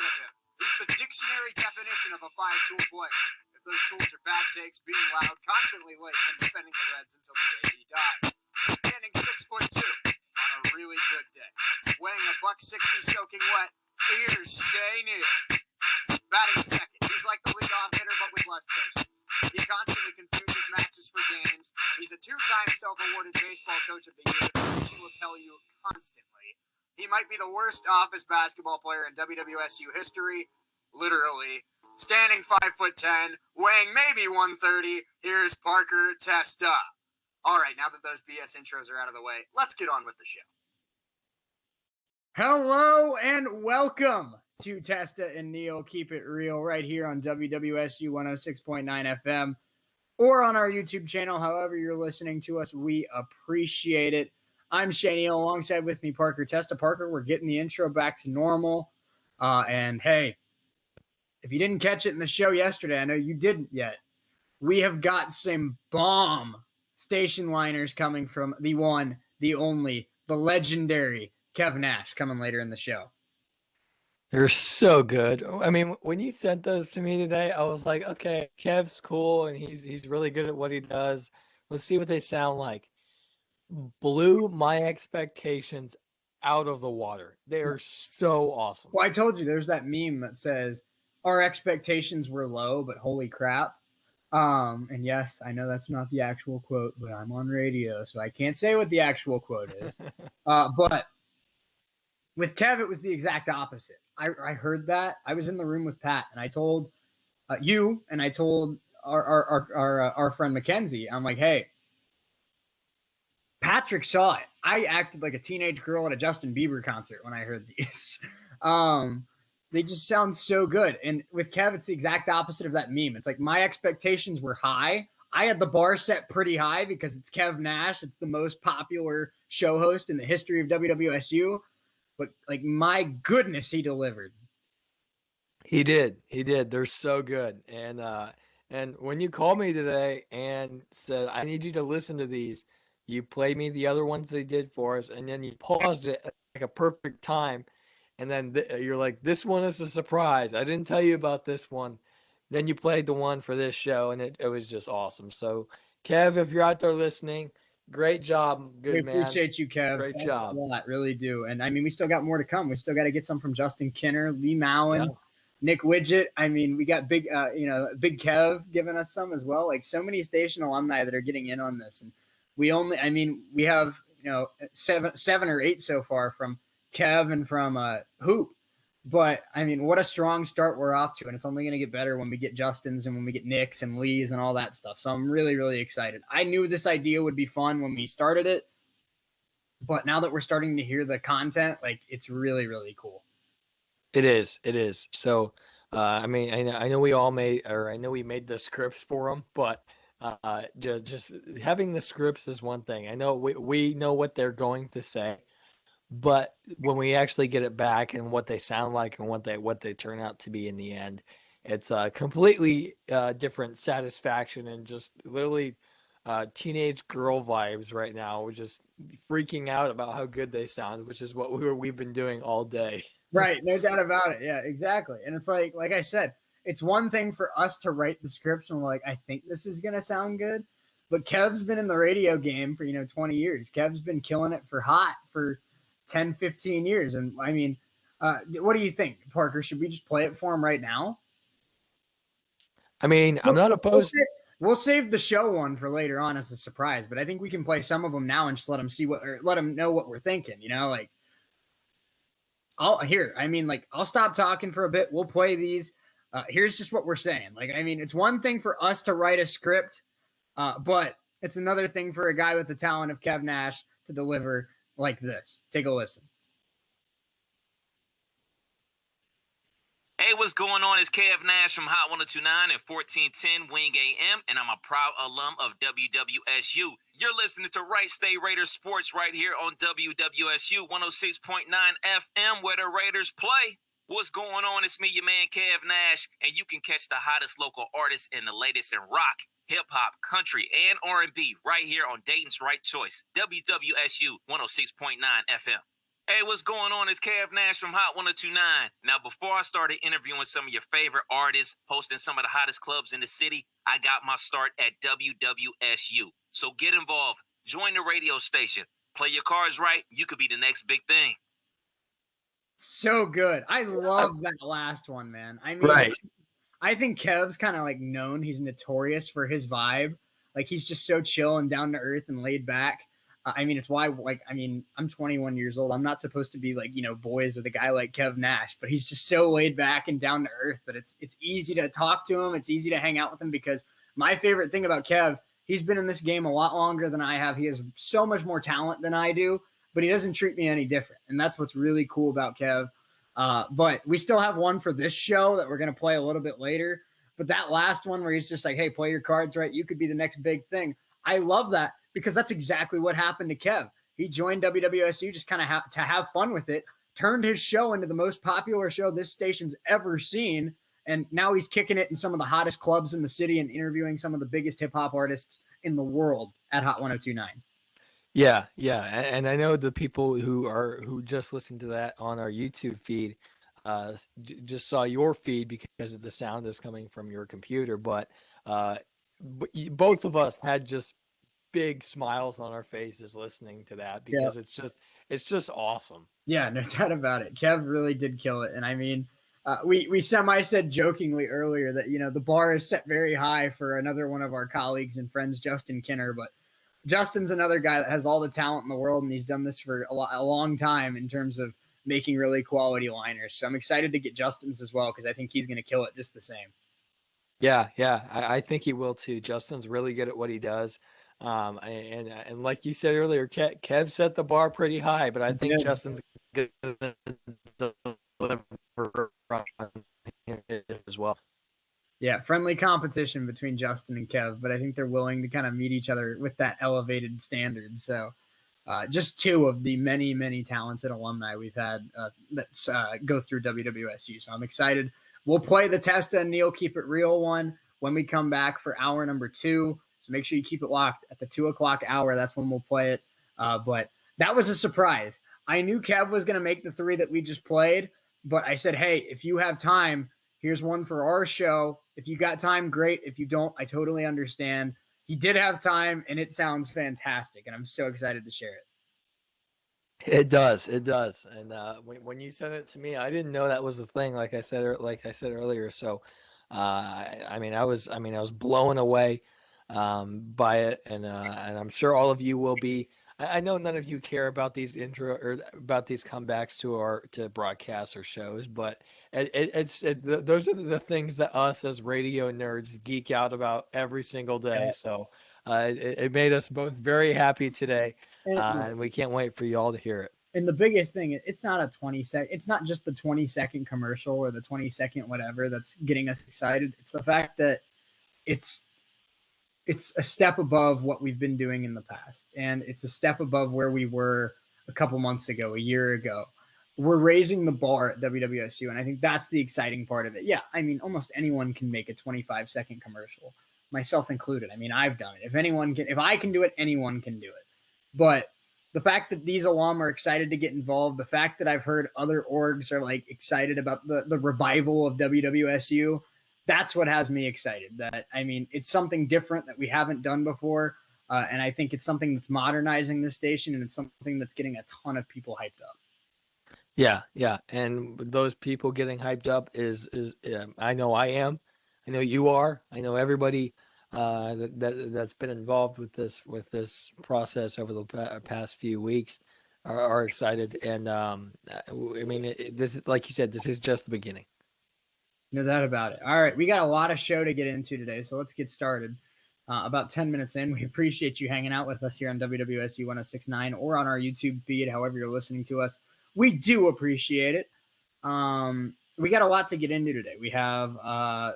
rid of him. He's the dictionary definition of a five-tool player. If those tools are bad takes, being loud, constantly late, and defending the Reds until the day he dies. Standing 6'2" on a really good day. Weighing $160 soaking wet, here's Shea Neal. Batting second, he's like the leadoff hitter but with less patience. He constantly confuses matches for games. He's a two-time self-awarded baseball coach of the year. He will tell you constantly. He might be the worst office basketball player in WWSU history, literally. Standing 5'10", weighing maybe 130, here's Parker Testa. All right, now that those BS intros are out of the way, let's get on with the show. Hello and welcome to Testa and Neal. Keep it real right here on WWSU 106.9 FM or on our YouTube channel. However you're listening to us, we appreciate it. I'm Shea Neal, alongside with me, Parker Testa. Parker, we're getting the intro back to normal. And hey, if you didn't catch it in the show yesterday, I know you didn't yet, we have got some bomb station liners coming from the one, the only, the legendary Kev Nash coming later in the show. They're so good. I mean, when you sent those to me today, I was like, okay, Kev's cool and he's really good at what he does. Let's see what they sound like. Blew my expectations out of the water. They are so awesome. Well, I told you there's that meme that says our expectations were low, but holy crap. And yes, I know that's not the actual quote, but I'm on radio, so I can't say what the actual quote is. But with Kev, it was the exact opposite. I heard that. I was in the room with Pat, and I told you, and I told our friend Mackenzie, I'm like, hey, Patrick saw it. I acted like a teenage girl at a Justin Bieber concert when I heard these. They just sound so good. And with Kev, it's the exact opposite of that meme. It's like my expectations were high. I had the bar set pretty high because it's Kev Nash. It's the most popular show host in the history of WWSU. But, like, my goodness, he delivered. He did. They're so good. And when you called me today and said, I need you to listen to these, you played me the other ones they did for us, and then you paused it at like a perfect time. And then you're like, this one is a surprise. I didn't tell you about this one. Then you played the one for this show, and it was just awesome. So, Kev, if you're out there listening, great job, good man. We appreciate you, Kev. Great job. A lot, really do. And, I mean, we still got more to come. We still got to get some from Justin Kinner, Lee Mowen, Nick Widget. I mean, we got Big Kev giving us some as well. Like, so many station alumni that are getting in on this. And we have, 7 or 8 so far from Kev and from Hoop. But, I mean, what a strong start we're off to, and it's only going to get better when we get Justin's and when we get Nick's and Lee's and all that stuff. So I'm really, really excited. I knew this idea would be fun when we started it, but now that we're starting to hear the content, like, it's really, really cool. It is. So, I mean, I know we made the scripts for them, but just having the scripts is one thing. I know we know what they're going to say. But when we actually get it back and what they sound like and what they turn out to be in the end, it's a completely different satisfaction and just literally teenage girl vibes right now. We're just freaking out about how good they sound, which is what we've been doing all day. Right, no doubt about it. Yeah, exactly. And it's like I said, it's one thing for us to write the scripts and we're like, I think this is gonna sound good. But Kev's been in the radio game for 20 years. Kev's been killing it for 10, 15 years. And I mean, what do you think, Parker? Should we just play it for him right now? I mean, I'm not opposed. We'll save the show one for later on as a surprise, but I think we can play some of them now and just let them know what we're thinking, I'll stop talking for a bit. We'll play these. Here's just what we're saying. It's one thing for us to write a script, but it's another thing for a guy with the talent of Kev Nash to deliver like this. Take a listen. Hey, what's going on? It's Kev Nash from Hot 102.9 and 1410 Wing AM, and I'm a proud alum of WWSU. You're listening to Wright State Raiders Sports right here on WWSU 106.9 FM, where the Raiders play. What's going on? It's me, your man, Kev Nash, and you can catch the hottest local artists and the latest in rock, hip-hop, country, and R&B right here on Dayton's Right Choice, WWSU 106.9 FM. Hey, what's going on? It's Kev Nash from Hot 1029. Now, before I started interviewing some of your favorite artists, hosting some of the hottest clubs in the city, I got my start at WWSU. So get involved. Join the radio station. Play your cards right. You could be the next big thing. So good. I love that last one, man. I mean, Right. I think Kev's kind of like known. He's notorious for his vibe. Like he's just so chill and down to earth and laid back. I mean, it's why, like, I mean, I'm 21 years old. I'm not supposed to be like, you know, boys with a guy like Kev Nash, but he's just so laid back and down to earth that it's easy to talk to him. It's easy to hang out with him because my favorite thing about Kev, he's been in this game a lot longer than I have. He has so much more talent than I do, but he doesn't treat me any different. And that's what's really cool about Kev. But we still have one for this show that we're going to play a little bit later. But that last one where he's just like, hey, play your cards right. You could be the next big thing. I love that because that's exactly what happened to Kev. He joined WWSU just kind of to have fun with it, turned his show into the most popular show this station's ever seen. And now he's kicking it in some of the hottest clubs in the city and interviewing some of the biggest hip hop artists in the world at Hot 1029. Yeah, and I know the people who just listened to that on our YouTube feed just saw your feed because of the sound is coming from your computer, but both of us had just big smiles on our faces listening to that because it's just awesome. Yeah, no doubt about it. Kev really did kill it, and I mean, we said jokingly earlier that you know the bar is set very high for another one of our colleagues and friends, Justin Kinner, but Justin's another guy that has all the talent in the world, and he's done this for a long time in terms of making really quality liners. So I'm excited to get Justin's as well because I think he's going to kill it just the same. Yeah, I think he will too. Justin's really good at what he does, and like you said earlier, Kev set the bar pretty high, but I think Justin's going to deliver as well. Yeah, friendly competition between Justin and Kev, but I think they're willing to kind of meet each other with that elevated standard. So just two of the many, many talented alumni we've had that go through WWSU. So I'm excited. We'll play the Testa and Neal Keep It Real one when we come back for hour number 2. So make sure you keep it locked at the 2 o'clock hour. That's when we'll play it. But that was a surprise. I knew Kev was going to make the 3 that we just played, but I said, hey, if you have time, here's one for our show. If you got time, great. If you don't, I totally understand. He did have time, and it sounds fantastic, and I'm so excited to share it. It does. And when you sent it to me, I didn't know that was the thing. Like I said earlier. So, I was blown away by it, and I'm sure all of you will be. I know none of you care about these about these comebacks to broadcasts or shows, but those are the things that us as radio nerds geek out about every single day. So it made us both very happy today, and we can't wait for you all to hear it. And the biggest thing, it's not a 20-second. It's not just the 20-second commercial or the 20-second whatever that's getting us excited. It's the fact that it's a step above what we've been doing in the past. And it's a step above where we were a couple months ago, a year ago. We're raising the bar at WWSU, and I think that's the exciting part of it. Yeah, I mean, almost anyone can make a 25-second commercial, myself included. I mean, I've done it. If I can do it, anyone can do it. But the fact that these alum are excited to get involved, the fact that I've heard other orgs are like excited about the revival of WWSU, that's what has me excited. That, I mean, it's something different that we haven't done before. And I think it's something that's modernizing this station, and it's something that's getting a ton of people hyped up. Yeah. And those people getting hyped up is I know I am. I know you are. I know everybody that's been involved with this process over the past few weeks are excited. And I mean, this is, like you said, this is just the beginning. No doubt about it. All right, we got a lot of show to get into today, so let's get started. About 10 minutes in, we appreciate you hanging out with us here on WWSU 1069 or on our YouTube feed, however you're listening to us. We do appreciate it. We got a lot to get into today. We have, I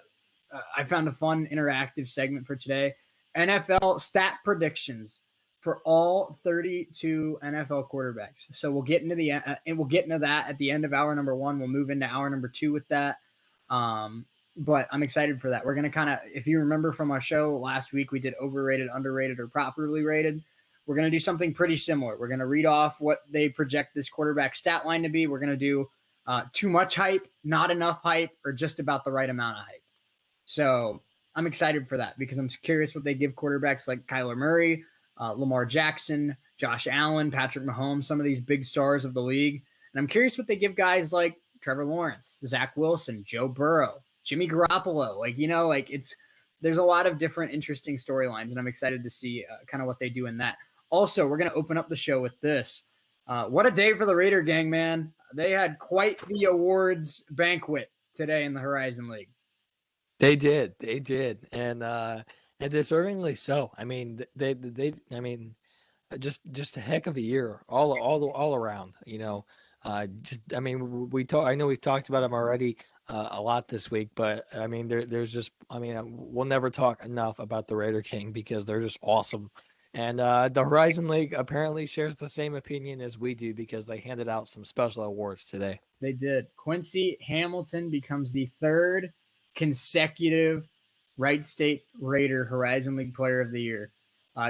found a fun interactive segment for today. NFL stat predictions for all 32 NFL quarterbacks. So we'll get into that at the end of hour number 1. We'll move into hour number 2 with that. But I'm excited for that. We're going to if you remember from our show last week, we did overrated, underrated, or properly rated. we're going to do something pretty similar. We're going to read off what they project this quarterback stat line to be. We're going to do too much hype, not enough hype, or just about the right amount of hype. So I'm excited for that because I'm curious what they give quarterbacks like Kyler Murray, Lamar Jackson, Josh Allen, Patrick Mahomes, some of these big stars of the league. And I'm curious what they give guys like Trevor Lawrence, Zach Wilson, Joe Burrow, Jimmy Garoppolo. There's a lot of different interesting storylines, and I'm excited to see kind of what they do in that. Also, we're going to open up the show with this. What a day for the Raider gang, man. They had quite the awards banquet today in the Horizon League. They did, and deservingly so. I mean, just a heck of a year, all around. I know we've talked about them already a lot this week, but I mean, we'll never talk enough about the Raider King because they're just awesome. And the Horizon League apparently shares the same opinion as we do because they handed out some special awards today. They did. Quincy Hamilton becomes the third consecutive Wright State Raider Horizon League Player of the Year.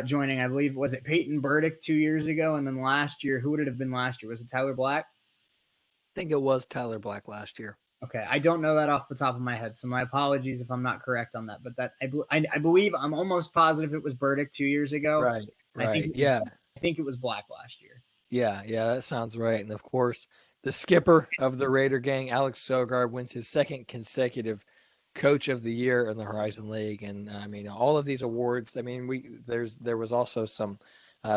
Joining, I believe, was it Peyton Burdick 2 years ago? And then last year, who would it have been last year? Was it Tyler Black? I think it was Tyler Black last year. Okay, I don't know that off the top of my head, so my apologies if I'm not correct on that. But that I believe I'm almost positive it was Burdick 2 years ago. Right. I think it was Black last year. Yeah, that sounds right. And of course, the skipper of the Raider gang, Alex Sogard, wins his second consecutive Coach of the Year in the Horizon League. And I mean, all of these awards. I mean, there was also some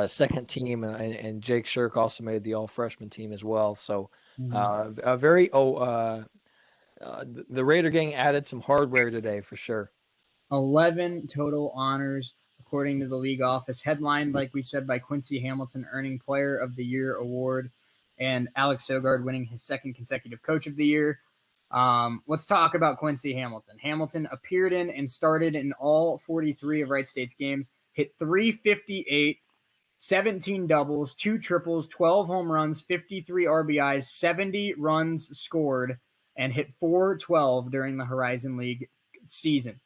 second team, and Jake Shirk also made the All Freshman team as well. So the Raider gang added some hardware today for sure. 11 total honors, according to the league office, headlined, like we said, by Quincy Hamilton earning Player of the Year award and Alex Sogard winning his second consecutive Coach of the Year. Let's talk about Quincy Hamilton. Hamilton appeared in and started in all 43 of Wright State's games, hit 358, 17 doubles, 2 triples, 12 home runs, 53 RBIs, 70 runs scored, and hit 412 during the Horizon League season.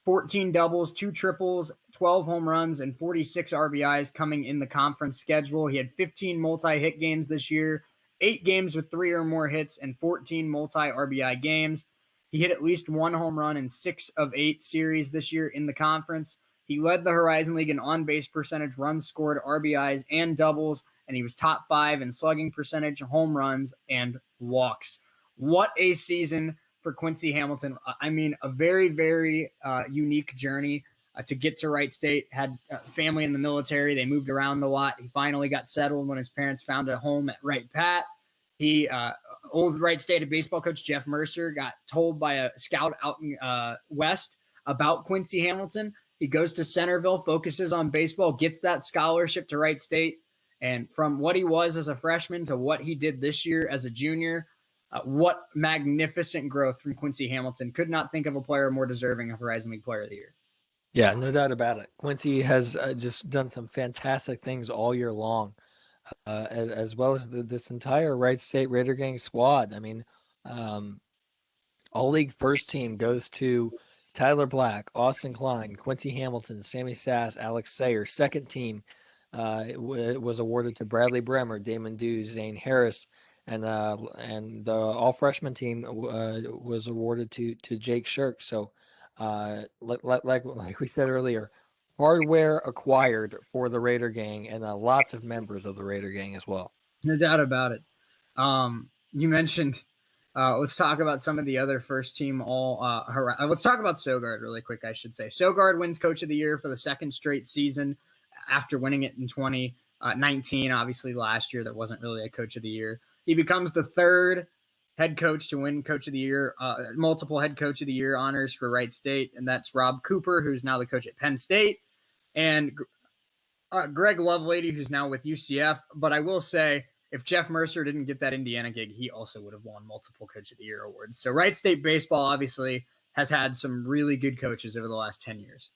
14 doubles, 2 triples, 12 home runs, and 46 RBIs coming in the conference schedule. He had 15 multi-hit games this year, 8 games with 3 or more hits, and 14 multi-RBI games. He hit at least 1 home run in 6 of 8 series this year in the conference. He led the Horizon League in on-base percentage, runs scored, RBIs, and doubles, and he was top 5 in slugging percentage, home runs, and walks. What a season for Quincy Hamilton. I mean, a very, very unique journey to get to Wright State. Had family in the military. They moved around a lot. He finally got settled when his parents found a home at Wright Pat. Old Wright State baseball coach Jeff Mercer got told by a scout out in West about Quincy Hamilton. He goes to Centerville, focuses on baseball, gets that scholarship to Wright State. And from what he was as a freshman to what he did this year as a junior, what magnificent growth from Quincy Hamilton. Could not think of a player more deserving of Horizon League Player of the Year. Yeah, no doubt about it. Quincy has just done some fantastic things all year long, as well as this entire Wright State Raider gang squad. I mean, all-league first team goes to Tyler Black, Austin Klein, Quincy Hamilton, Sammy Sass, Alex Sayer. Second team was awarded to Bradley Bremer, Damon Dews, Zane Harris, and the all-freshman team was awarded to Jake Shirk. So, like we said earlier, hardware acquired for the Raider gang, and lots of members of the Raider gang as well. No doubt about it. You mentioned. Let's talk about some of the other first team let's talk about Sogard really quick, I should say. Sogard wins Coach of the Year for the second straight season after winning it in 2019. Obviously, last year, that wasn't really a Coach of the Year. He becomes the third head coach to win Coach of the Year, multiple head Coach of the Year honors for Wright State, and that's Rob Cooper, who's now the coach at Penn State, and Greg Lovelady, who's now with UCF. But I will say, if Jeff Mercer didn't get that Indiana gig, he also would have won multiple Coach of the Year awards. So Wright State baseball obviously has had some really good coaches over the last 10 years.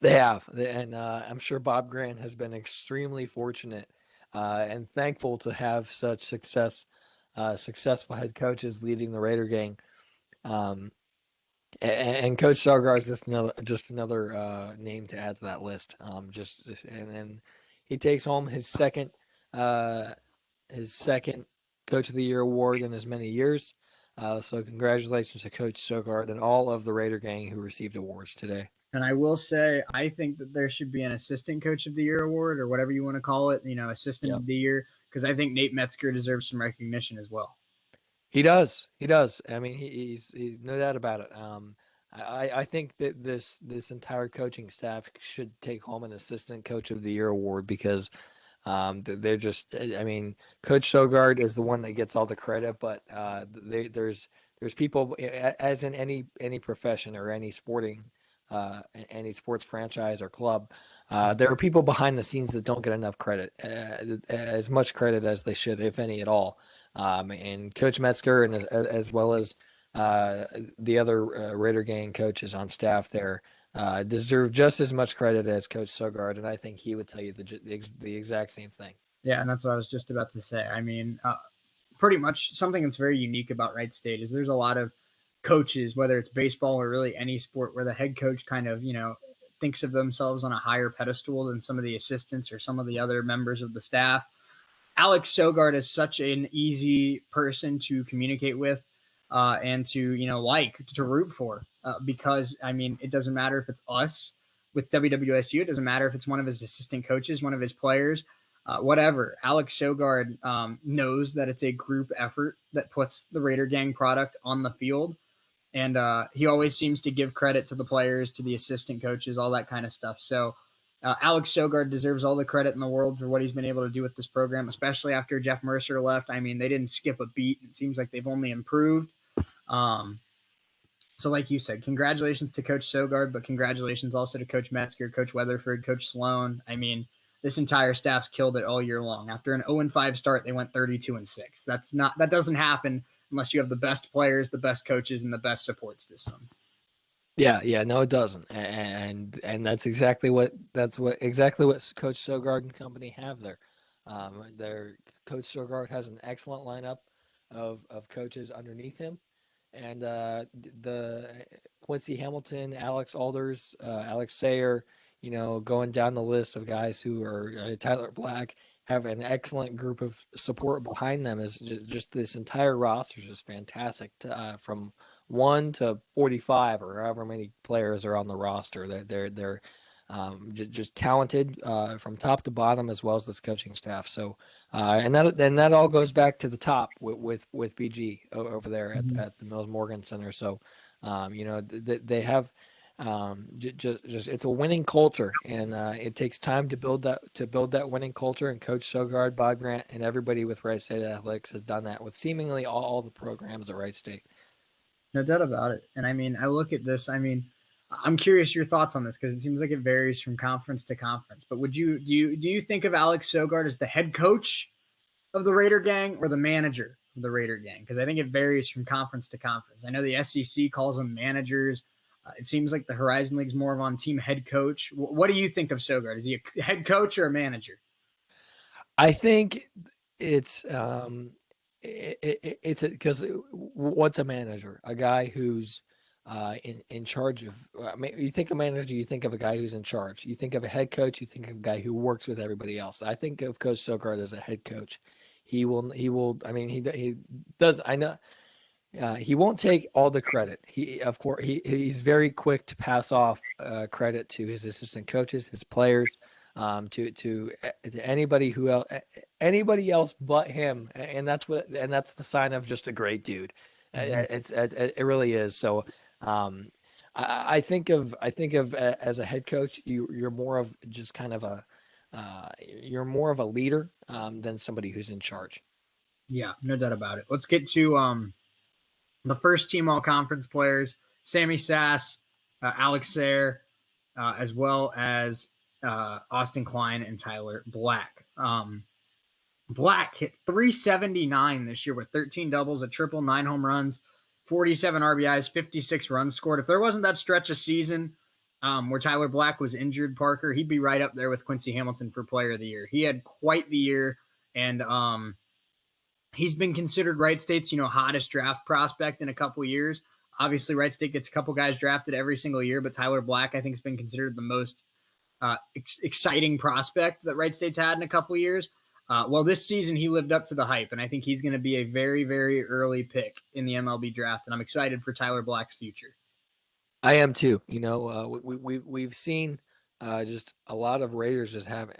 They have, and I'm sure Bob Grant has been extremely fortunate and thankful to have such successful head coaches leading the Raider gang. And Coach Sogard is just another name to add to that list. And He takes home his second Coach of the Year award in as many years. So congratulations to Coach Sogard and all of the Raider gang who received awards today. And I will say, I think that there should be an Assistant Coach of the Year award or whatever you want to call it, Assistant of the Year, because I think Nate Metzger deserves some recognition as well. He does. He does. I mean, he's no doubt about it. I think that this entire coaching staff should take home an Assistant Coach of the Year award because they're just. I mean, Coach Sogard is the one that gets all the credit, but there's people, as in any profession or any sports franchise or club. There are people behind the scenes that don't get enough credit, as much credit as they should, if any at all. And Coach Metzger, and as well as the other Raider gang coaches on staff there, deserve just as much credit as Coach Sogard, and I think he would tell you the exact same thing. Yeah, and that's what I was just about to say. I mean, pretty much something that's very unique about Wright State is there's a lot of coaches, whether it's baseball or really any sport, where the head coach kind of, thinks of themselves on a higher pedestal than some of the assistants or some of the other members of the staff. Alex Sogard is such an easy person to communicate with and to, to root for because, I mean, it doesn't matter if it's us with WWSU. It doesn't matter if it's one of his assistant coaches, one of his players, whatever. Alex Sogard knows that it's a group effort that puts the Raider gang product on the field. And he always seems to give credit to the players, to the assistant coaches, all that kind of stuff. So Alex Sogard deserves all the credit in the world for what he's been able to do with this program, especially after Jeff Mercer left. I mean, they didn't skip a beat. It seems like they've only improved. So like you said, congratulations to Coach Sogard, but congratulations also to Coach Metzger, Coach Weatherford, Coach Sloan. I mean, this entire staff's killed it all year long. After an 0-5 start, they went 32-6. That doesn't happen unless you have the best players, the best coaches, and the best support system. Yeah, no, it doesn't, and that's exactly what Coach Sogard and company have there. Their Coach Sogard has an excellent lineup of coaches underneath him, and the Quincy Hamilton, Alex Alders, Alex Sayer, going down the list of guys who are Tyler Black, have an excellent group of support behind them. Is just this entire roster is just fantastic from 1 to 45 or however many players are on the roster. They're just talented from top to bottom, as well as this coaching staff. So and that all goes back to the top with BG over there at the Mills Morgan Center. So they have just it's a winning culture, and it takes time to build that winning culture. And Coach Sogard, Bob Grant, and everybody with Wright State Athletics has done that with seemingly all the programs at Wright State. No doubt about it. And I mean, I look at this. I mean, I'm curious your thoughts on this because it seems like it varies from conference to conference. But do you think of Alex Sogard as the head coach of the Raider gang or the manager of the Raider gang? Because I think it varies from conference to conference. I know the SEC calls them managers. It seems like the Horizon League is more of on team head coach. What do you think of Sogard? Is he a head coach or a manager? I think it's because what's a manager? A guy who's in charge of. You think of manager, you think of a guy who's in charge. You think of a head coach, you think of a guy who works with everybody else. I think of Coach Sogard as a head coach. He will. I mean, he does. I know. He won't take all the credit. He's very quick to pass off credit to his assistant coaches, his players, to anybody else but him, and that's the sign of just a great dude. It really is. So I think of as a head coach, you're more of just kind of you're more of a leader than somebody who's in charge. Yeah, no doubt about it. Let's get to the first team all-conference players: Sammy Sass, Alex Sayer, as well as Austin Klein and Tyler Black. Black hit 379 this year with 13 doubles, a triple, 9 home runs, 47 RBIs, 56 runs scored. If there wasn't that stretch of season where Tyler Black was injured, Parker, he'd be right up there with Quincy Hamilton for Player of the Year. He had quite the year, and he's been considered Wright State's, hottest draft prospect in a couple years. Obviously, Wright State gets a couple guys drafted every single year, but Tyler Black, I think, has been considered the most exciting prospect that Wright State's had in a couple years. Well, this season he lived up to the hype, and I think he's going to be a very, very early pick in the MLB draft, and I'm excited for Tyler Black's future. I am too. We've seen just a lot of Raiders just have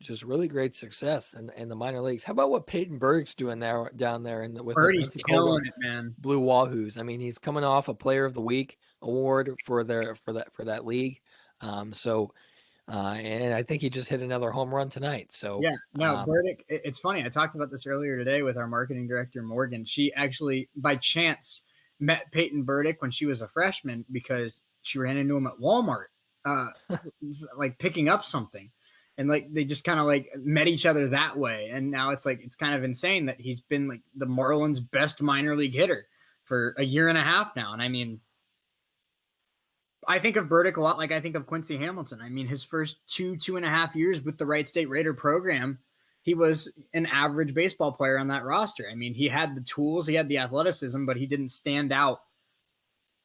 just really great success in the minor leagues. How about what Peyton Burdick's doing down there with Birdie's the Pensacola killing it, man. Blue Wahoos? I mean, he's coming off a Player of the Week award for that league. And I think he just hit another home run tonight. So yeah, no, Burdick. It's funny. I talked about this earlier today with our marketing director Morgan. She actually, by chance, met Peyton Burdick when she was a freshman because she ran into him at Walmart, like picking up something, and like they just kind of like met each other that way. And now it's kind of insane that he's been like the Marlins' best minor league hitter for a year and a half now. And I mean, I think of Burdick a lot like I think of Quincy Hamilton. I mean, his first 2.5 years with the Wright State Raider program, he was an average baseball player on that roster. I mean, he had the tools, he had the athleticism, but he didn't stand out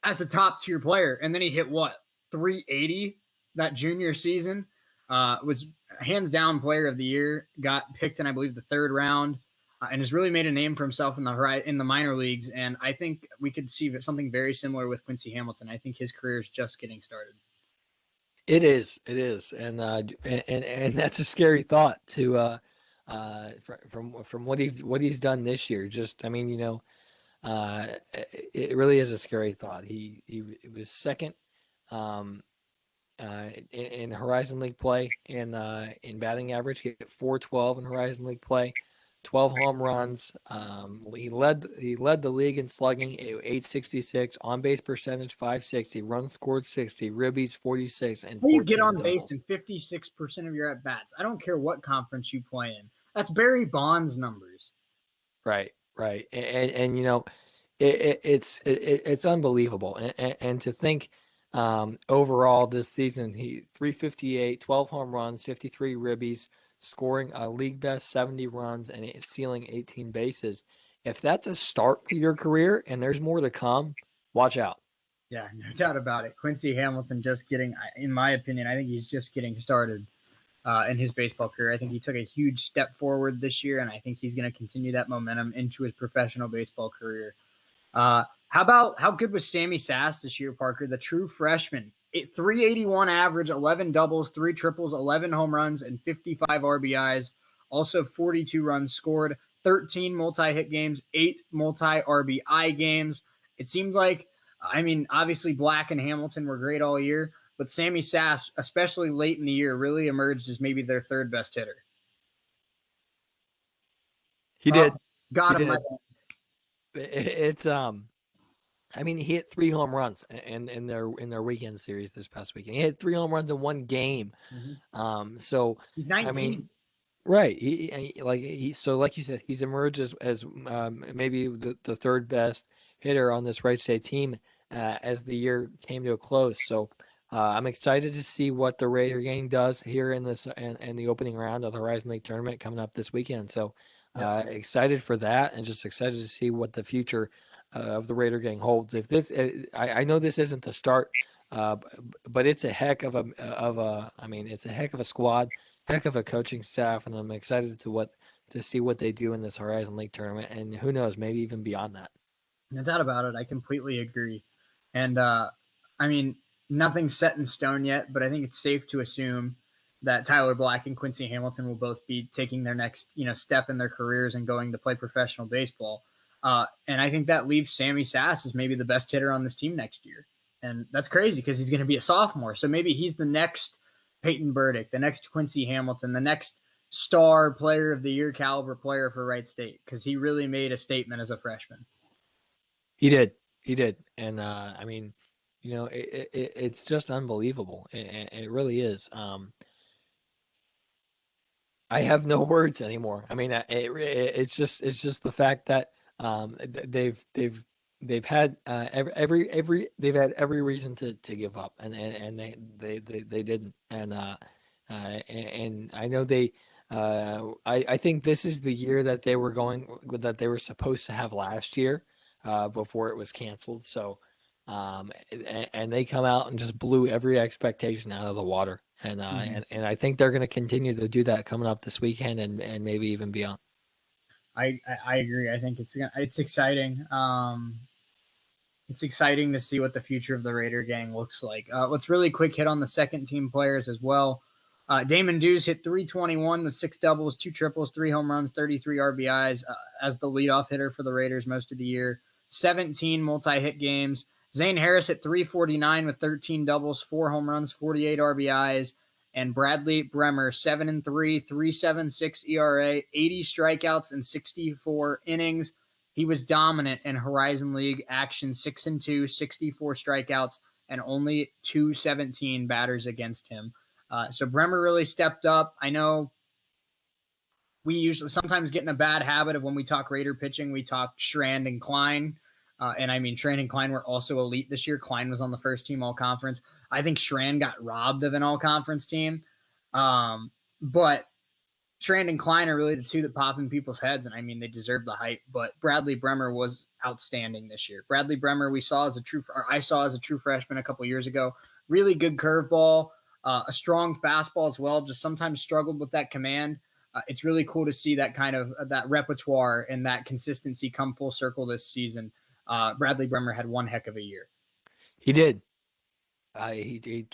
as a top tier player. And then he hit 380 that junior season, was hands down player of the year, got picked in, I believe, the 3rd round, and has really made a name for himself in the minor leagues. And I think we could see something very similar with Quincy Hamilton. I think his career is just getting started. It is, and that's a scary thought to from what he's done this year. Just, I mean, it really is a scary thought. He was second in Horizon League play in batting average. He hit .412 in Horizon League play, 12 home runs. He led the league in slugging, .866, on base percentage .560, runs scored 60, ribbies 46, and you get on doubles. base in 56% of your at bats. I don't care what conference you play in. That's Barry Bonds numbers. Right, and it's unbelievable, and to think. Overall this season, he 358, 12 home runs, 53 ribbies, scoring a league best 70 runs and stealing 18 bases. If that's a start to your career and there's more to come, watch out. Yeah, no doubt about it. Quincy Hamilton just getting, in my opinion, I think he's just getting started in his baseball career. I think he took a huge step forward this year, and I think he's going to continue that momentum into his professional baseball career. How good was Sammy Sass this year, Parker? The true freshman. 381 average, 11 doubles, 3 triples, 11 home runs, and 55 RBIs. Also 42 runs scored, 13 multi-hit games, 8 multi-RBI games. It seems like, I mean, obviously Black and Hamilton were great all year, but Sammy Sass, especially late in the year, really emerged as maybe their 3rd best hitter. He did. Got him. It's I mean, he hit 3 home runs in their weekend series this past weekend. He hit 3 home runs in one game. Mm-hmm. So he's 19. I mean, right. So like you said, he's emerged as maybe the 3rd best hitter on this Wright State team as the year came to a close. So I'm excited to see what the Raider gang does here in the opening round of the Horizon League tournament coming up this weekend. So excited for that, and just excited to see what the future of the Raider gang holds. If this, I know this isn't the start, but it's a heck of it's a heck of a squad, heck of a coaching staff, and I'm excited to see what they do in this Horizon League tournament, and who knows, maybe even beyond that. No doubt about it. I completely agree. And I mean, nothing's set in stone yet, but I think it's safe to assume that Tyler Black and Quincy Hamilton will both be taking their next, step in their careers and going to play professional baseball. And I think that leaves Sammy Sass as maybe the best hitter on this team next year. And that's crazy because he's going to be a sophomore. So maybe he's the next Peyton Burdick, the next Quincy Hamilton, the next star player of the year caliber player for Wright State, because he really made a statement as a freshman. He did. And I mean, it's just unbelievable. It really is. I have no words anymore. I mean, it's just the fact that they've had every reason to give up, and they didn't. And I know I think this is the year that they were supposed to have last year before it was canceled. So and they come out and just blew every expectation out of the water. And and I think they're going to continue to do that coming up this weekend and maybe even beyond. I agree. I think it's exciting. It's exciting to see what the future of the Raider gang looks like. Let's really quick hit on the second team players as well. Damon Dews hit 321 with 6 doubles, 2 triples, 3 home runs, 33 RBIs as the leadoff hitter for the Raiders most of the year. 17 multi-hit games. Zane Harris hit 349 with 13 doubles, 4 home runs, 48 RBIs. And Bradley Bremer, 7-3, 3.76 ERA, 80 strikeouts in 64 innings. He was dominant in Horizon League action, 6-2, 64 strikeouts, and only 217 batters against him. So Bremer really stepped up. I know we usually sometimes get in a bad habit of when we talk Raider pitching, we talk Strand and Klein. And I mean, Strand and Klein were also elite this year. Klein was on the first team all-conference. I think Strand got robbed of an all-conference team. But Strand and Klein are really the two that pop in people's heads, and I mean, they deserve the hype. But Bradley Bremer was outstanding this year. Bradley Bremer, I saw as a true freshman a couple years ago. Really good curveball, a strong fastball as well. Just sometimes struggled with that command. It's really cool to see that kind of that repertoire and that consistency come full circle this season. Bradley Bremer had one heck of a year. He did. He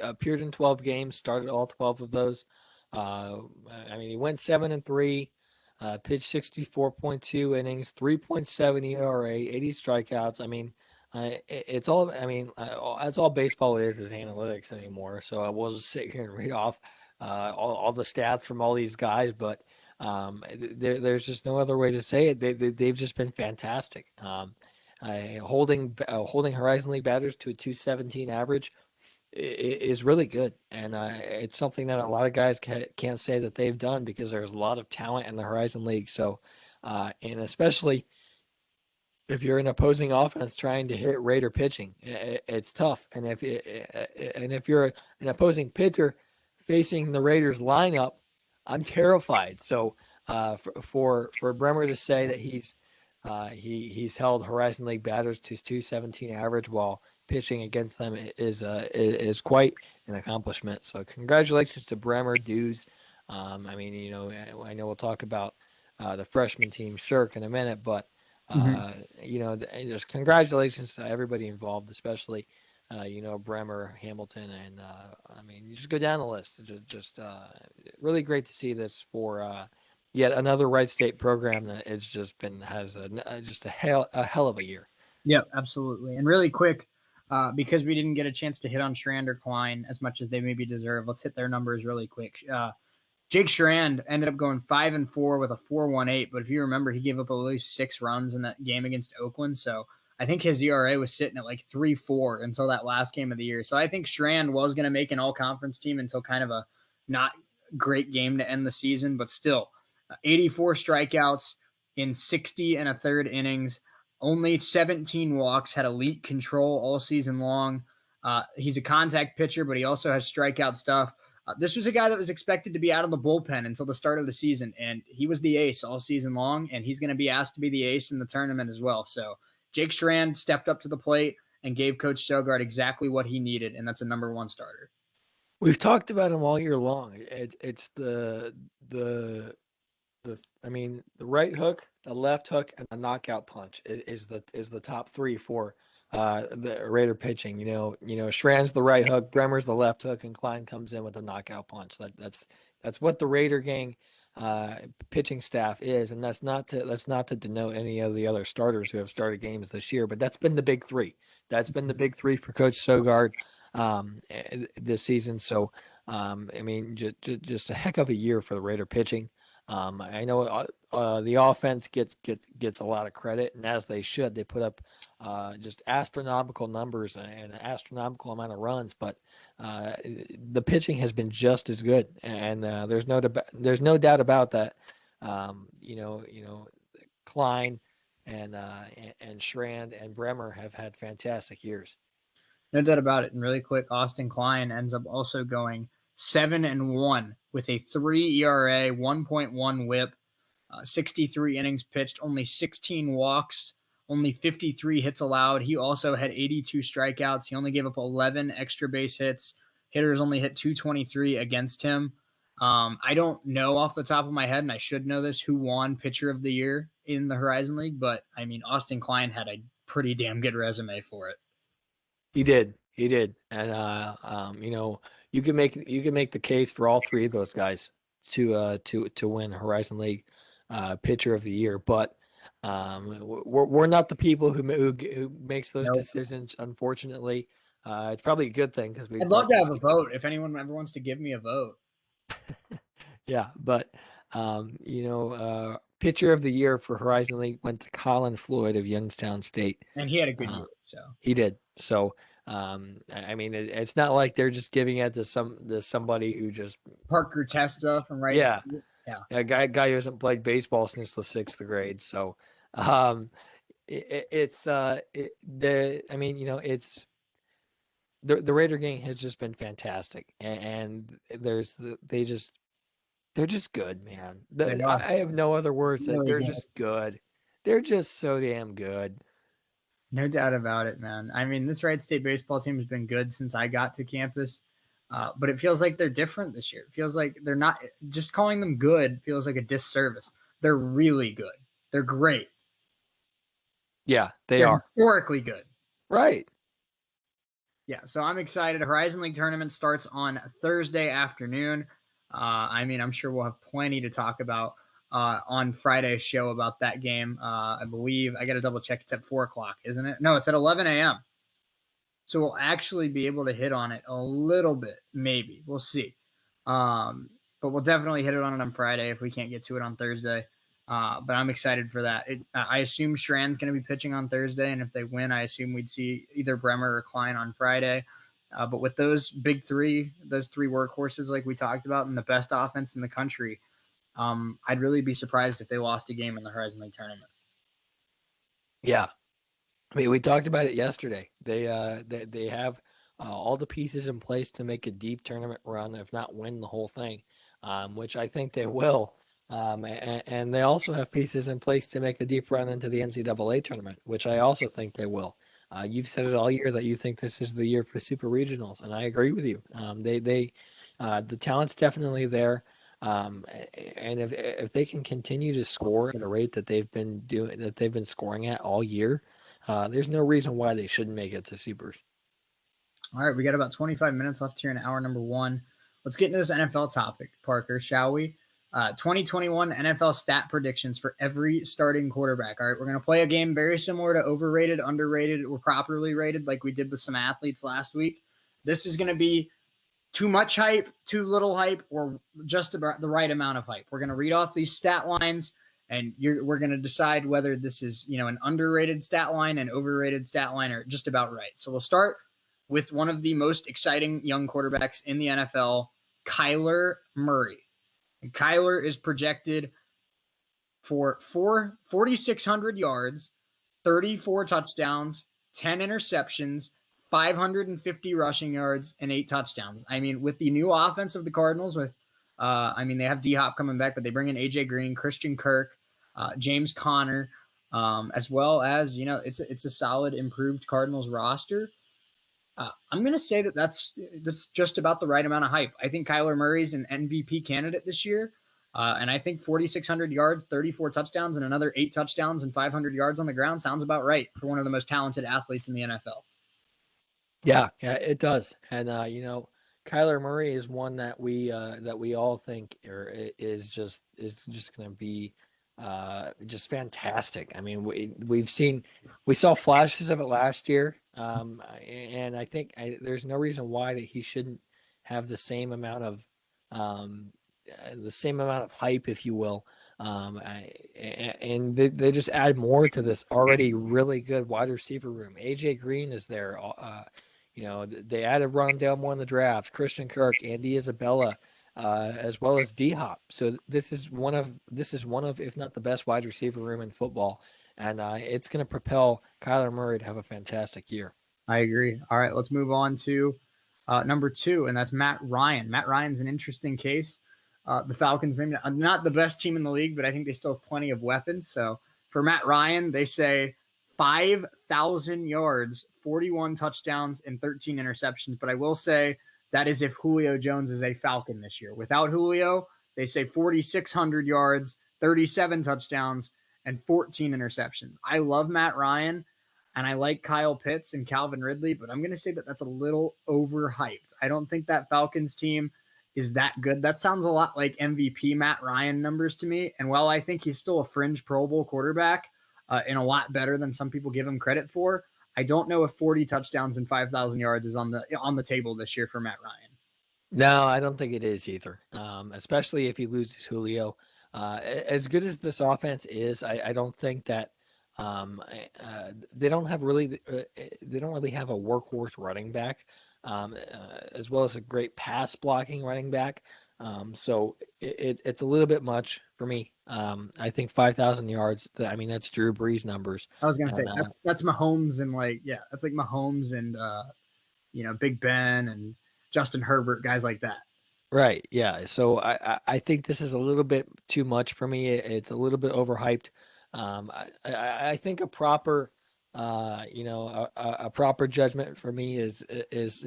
appeared in 12 games, started all 12 of those. I mean, he went 7-3, pitched 64.2 innings, 3.7 ERA, 80 strikeouts. I mean, it's all. I mean, that's all baseball is analytics anymore. So I will just sit here and read off all the stats from all these guys, but there's just no other way to say it. They've just been fantastic. Holding Horizon League batters to a 217 average is really good, and it's something that a lot of guys can't say that they've done because there's a lot of talent in the Horizon League. So, and especially if you're an opposing offense trying to hit Raider pitching, it's tough. And if you're an opposing pitcher facing the Raiders lineup, I'm terrified. So, for Bremer to say that he's held Horizon League batters to 217 average while pitching against them is quite an accomplishment. So congratulations to Bremer, Dews. I mean, you know, I know we'll talk about the freshman team, Shirk, in a minute, but you know, just congratulations to everybody involved, especially you know, Bremer, Hamilton, and I mean, you just go down the list. Just really great to see this for yet another Wright State program that has just a hell of a year. Yep, absolutely. And really quick, because we didn't get a chance to hit on Strand or Klein as much as they maybe deserve, let's hit their numbers really quick. Jake Strand ended up going 5-4 with a 4.18, but if you remember, he gave up at least 6 runs in that game against Oakland. So I think his ERA was sitting at like 3.4 until that last game of the year. So I think Strand was going to make an all-conference team until kind of a not great game to end the season, but still 84 strikeouts in 60 and a third innings. Only 17 walks, had elite control all season long. He's a contact pitcher, but he also has strikeout stuff. This was a guy that was expected to be out of the bullpen until the start of the season, and he was the ace all season long, and he's going to be asked to be the ace in the tournament as well. So Jake Strand stepped up to the plate and gave Coach Sogard exactly what he needed, and that's a number 1 starter. We've talked about him all year long. It's the right hook, the left hook, and the knockout punch is the top 3 for the Raider pitching. You know, Strand's the right hook, Bremer's the left hook, and Klein comes in with a knockout punch. That's what the Raider gang pitching staff is, and that's not to denote any of the other starters who have started games this year, but that's been the big 3. That's been the big 3 for Coach Sogard this season. So I mean, just a heck of a year for the Raider pitching. I know the offense gets a lot of credit, and as they should. They put up just astronomical numbers and an astronomical amount of runs, but the pitching has been just as good, and there's no doubt about that. You know, Klein and Strand and Bremer have had fantastic years. No doubt about it. And really quick, Austin Klein ends up also going 7-1 with a 3 ERA, 1.1 WHIP, 63 innings pitched, only 16 walks, only 53 hits allowed. He also had 82 strikeouts. He only gave up 11 extra base hits. Hitters only hit 223 against him. I don't know off the top of my head, and I should know this, who won Pitcher of the Year in the Horizon League, but I mean, Austin Klein had a pretty damn good resume for it. He did, and you can make the case for all three of those guys to win Horizon League Pitcher of the Year, but we're not the people who makes those decisions. Unfortunately, it's probably a good thing because I'd love to have a vote if anyone ever wants to give me a vote. Yeah, but Pitcher of the Year for Horizon League went to Colin Floyd of Youngstown State, and he had a good year. So he did. So I mean, it's not like they're just giving it to somebody who just Parker Testa from Wright. Yeah, a guy who hasn't played baseball since the 6th grade. So it's the Raider gang has just been fantastic, and they're just good, man. I have no other words. They're just good. They're just so damn good. No doubt about it, man. I mean, this Wright State baseball team has been good since I got to campus, but it feels like they're different this year. It feels like they're not – just calling them good feels like a disservice. They're really good. They're great. Yeah, they're historically good. Right. Yeah, so I'm excited. Horizon League tournament starts on Thursday afternoon. I mean, I'm sure we'll have plenty to talk about on Friday's show about that game. I believe I got to double check. It's at 4:00, isn't it? No, it's at 11 a.m. So we'll actually be able to hit on it a little bit, maybe. We'll see. But we'll definitely hit it on Friday if we can't get to it on Thursday. But I'm excited for that. I assume Schramm's going to be pitching on Thursday, and if they win, I assume we'd see either Bremer or Klein on Friday. But with those big three, those three workhorses like we talked about, and the best offense in the country, I'd really be surprised if they lost a game in the Horizon League tournament. Yeah, I mean, we talked about it yesterday. They have all the pieces in place to make a deep tournament run, if not win the whole thing, which I think they will. And they also have pieces in place to make a deep run into the NCAA tournament, which I also think they will. You've said it all year that you think this is the year for super regionals, and I agree with you. The talent's definitely there, and if they can continue to score at a rate that they've been scoring at all year, there's no reason why they shouldn't make it to supers. All right, we got about 25 minutes left here in hour number 1. Let's get into this NFL topic, Parker, shall we? 2021 NFL stat predictions for every starting quarterback. All right, we're going to play a game very similar to overrated, underrated, or properly rated like we did with some athletes last week. This is going to be too much hype, too little hype, or just about the right amount of hype. We're going to read off these stat lines, and we're going to decide whether this is, an underrated stat line, an overrated stat line, or just about right. So we'll start with one of the most exciting young quarterbacks in the NFL, Kyler Murray. And Kyler is projected for 4,600 yards, 34 touchdowns, 10 interceptions, 550 rushing yards, and 8 touchdowns. I mean, with the new offense of the Cardinals, they have D-Hop coming back, but they bring in A.J. Green, Christian Kirk, James Conner, as well as, it's a solid, improved Cardinals roster. I'm going to say that's just about the right amount of hype. I think Kyler Murray's an MVP candidate this year, and I think 4,600 yards, 34 touchdowns, and another 8 touchdowns and 500 yards on the ground sounds about right for one of the most talented athletes in the NFL. Yeah, it does. And Kyler Murray is one that we all think is just going to be just fantastic. I mean, we saw flashes of it last year, and I think there's no reason why that he shouldn't have the same amount of hype, if you will. And they just add more to this already really good wide receiver room. AJ Green is there. They added Rondale Moore in the draft, Christian Kirk, Andy Isabella, as well as D-Hop. So this is one of, if not the best wide receiver room in football. And it's going to propel Kyler Murray to have a fantastic year. I agree. All right, let's move on to number 2, and that's Matt Ryan. Matt Ryan's an interesting case. The Falcons, maybe not the best team in the league, but I think they still have plenty of weapons. So for Matt Ryan, they say 5,000 yards, 41 touchdowns, and 13 interceptions. But I will say That is if Julio Jones is a Falcon this year. Without Julio, they say 4,600 yards, 37 touchdowns, and 14 interceptions. I love Matt Ryan, and I like Kyle Pitts and Calvin Ridley, but I'm going to say that that's a little overhyped. I don't think that Falcons team is that good. That sounds a lot like MVP Matt Ryan numbers to me. And while I think he's still a fringe Pro Bowl quarterback and a lot better than some people give him credit for, I don't know if 40 touchdowns and 5,000 yards is on the table this year for Matt Ryan. No, I don't think it is either. Especially if he loses Julio. As good as this offense is, I don't think that they don't really have a workhorse running back, as well as a great pass blocking running back. So it's a little bit much for me. I think 5,000 yards. That's Drew Brees numbers. I was gonna say that's Mahomes and that's like Mahomes and Big Ben and Justin Herbert, guys like that. Right. Yeah. So I think this is a little bit too much for me. It's a little bit overhyped. I think a proper, a proper judgment for me is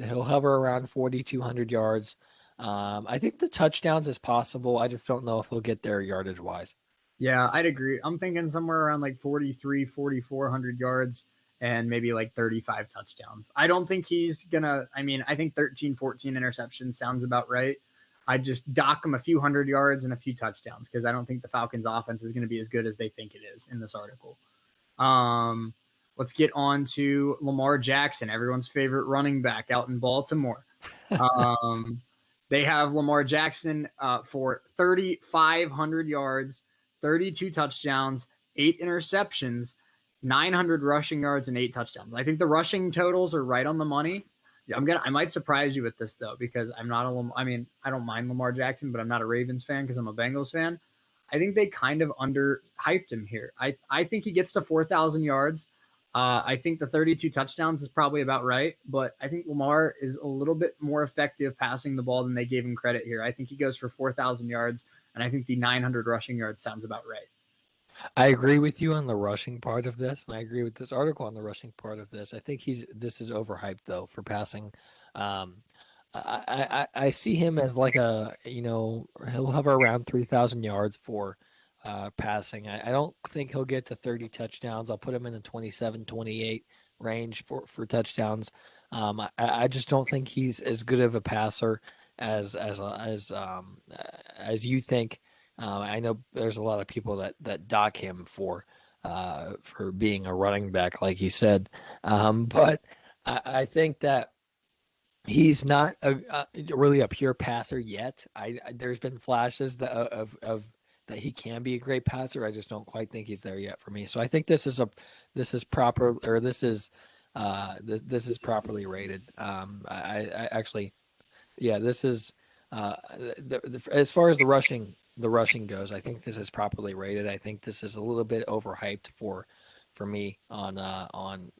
he'll hover around 4,200 yards. I think the touchdowns is possible. I just don't know if he'll get there yardage wise. Yeah, I'd agree. I'm thinking somewhere around like 4,400 yards and maybe like 35 touchdowns. I don't think he's gonna, I think 13, 14 interceptions sounds about right. I just dock him a few hundred yards and a few touchdowns because I don't think the Falcons offense is going to be as good as they think it is in this article. Let's get on to Lamar Jackson, everyone's favorite running back out in Baltimore. They have Lamar Jackson for 3,500 yards, 32 touchdowns, 8 interceptions, 900 rushing yards, and 8 touchdowns. I think the rushing totals are right on the money. I might surprise you with this though, because I don't mind Lamar Jackson, but I'm not a Ravens fan because I'm a Bengals fan. I think they kind of underhyped him here. I think he gets to 4,000 yards. I think the 32 touchdowns is probably about right, but I think Lamar is a little bit more effective passing the ball than they gave him credit here. I think he goes for 4,000 yards, and I think the 900 rushing yards sounds about right. I agree with you on the rushing part of this, and I agree with this article on the rushing part of this. I think this is overhyped though for passing. I see him as like he'll hover around 3,000 yards for passing. I don't think he'll get to 30 touchdowns. I'll put him in the 27, 28 range for touchdowns. I just don't think he's as good of a passer as you think. I know there's a lot of people that dock him for being a running back, like you said. But I think that he's not really a pure passer yet. There's been flashes of that he can be a great passer. I just don't quite think he's there yet for me. So I think this is proper, or this is properly rated. I actually, yeah, this is as far as the rushing goes, I think this is properly rated. I think this is a little bit overhyped for me on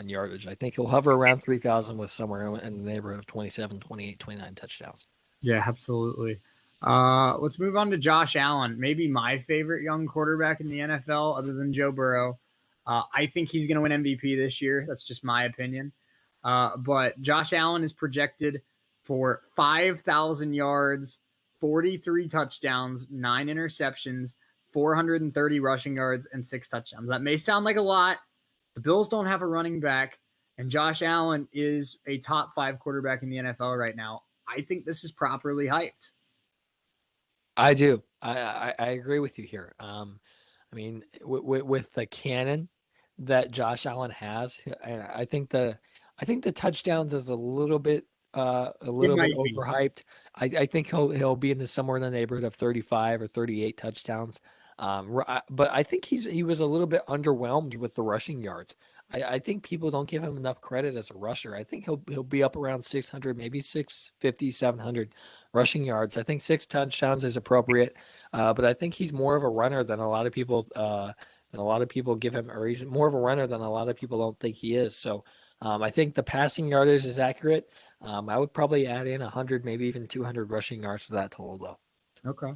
yardage. I think he'll hover around 3,000 with somewhere in the neighborhood of 27, 28, 29 touchdowns. Yeah, absolutely. Let's move on to Josh Allen, maybe my favorite young quarterback in the NFL other than Joe Burrow. I think he's going to win MVP this year. That's just my opinion. But Josh Allen is projected for 5,000 yards, 43 touchdowns, 9 interceptions, 430 rushing yards, and 6 touchdowns. That may sound like a lot. The Bills don't have a running back, and Josh Allen is a top 5 quarterback in the NFL right now. I think this is properly hyped. I do. I agree with you here. With the cannon that Josh Allen has, and I think the touchdowns is a little bit overhyped. I think he'll be somewhere in the neighborhood of 35 or 38 touchdowns. But I think he was a little bit underwhelmed with the rushing yards. I think people don't give him enough credit as a rusher. I think he'll be up around 600, maybe 650, 700 rushing yards. I think 6 touchdowns is appropriate. But I think he's more of a runner than a lot of people give him, or he's more of a runner than a lot of people don't think he is. So I think the passing yardage is accurate. I would probably add in 100, maybe even 200 rushing yards to that total though. Okay.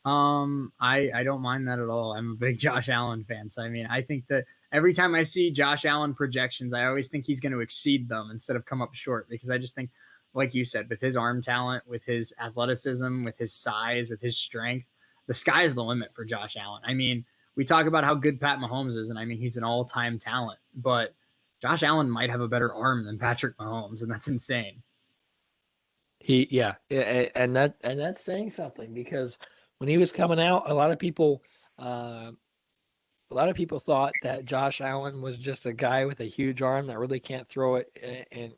I don't mind that at all. I'm a big Josh Allen fan. So, I think that every time I see Josh Allen projections, I always think he's going to exceed them instead of come up short, because I just think like you said, with his arm talent, with his athleticism, with his size, with his strength, the sky is the limit for Josh Allen. I mean, we talk about how good Pat Mahomes is, and I mean, he's an all-time talent, but Josh Allen might have a better arm than Patrick Mahomes, and that's insane. And that's saying something, because when he was coming out, a lot of people thought that Josh Allen was just a guy with a huge arm that really can't throw it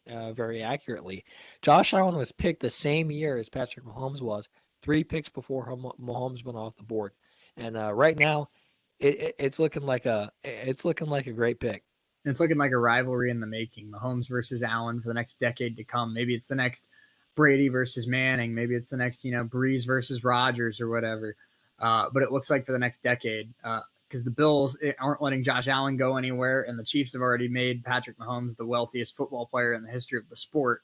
very accurately. Josh Allen was picked the same year as Patrick Mahomes was, 3 picks before Mahomes went off the board, and right now, it's looking like a great pick. It's looking like a rivalry in the making. Mahomes versus Allen for the next decade to come. Maybe it's the next Brady versus Manning. Maybe it's the next, Breeze versus Rodgers or whatever. But it looks like for the next decade, because the Bills aren't letting Josh Allen go anywhere, and the Chiefs have already made Patrick Mahomes the wealthiest football player in the history of the sport.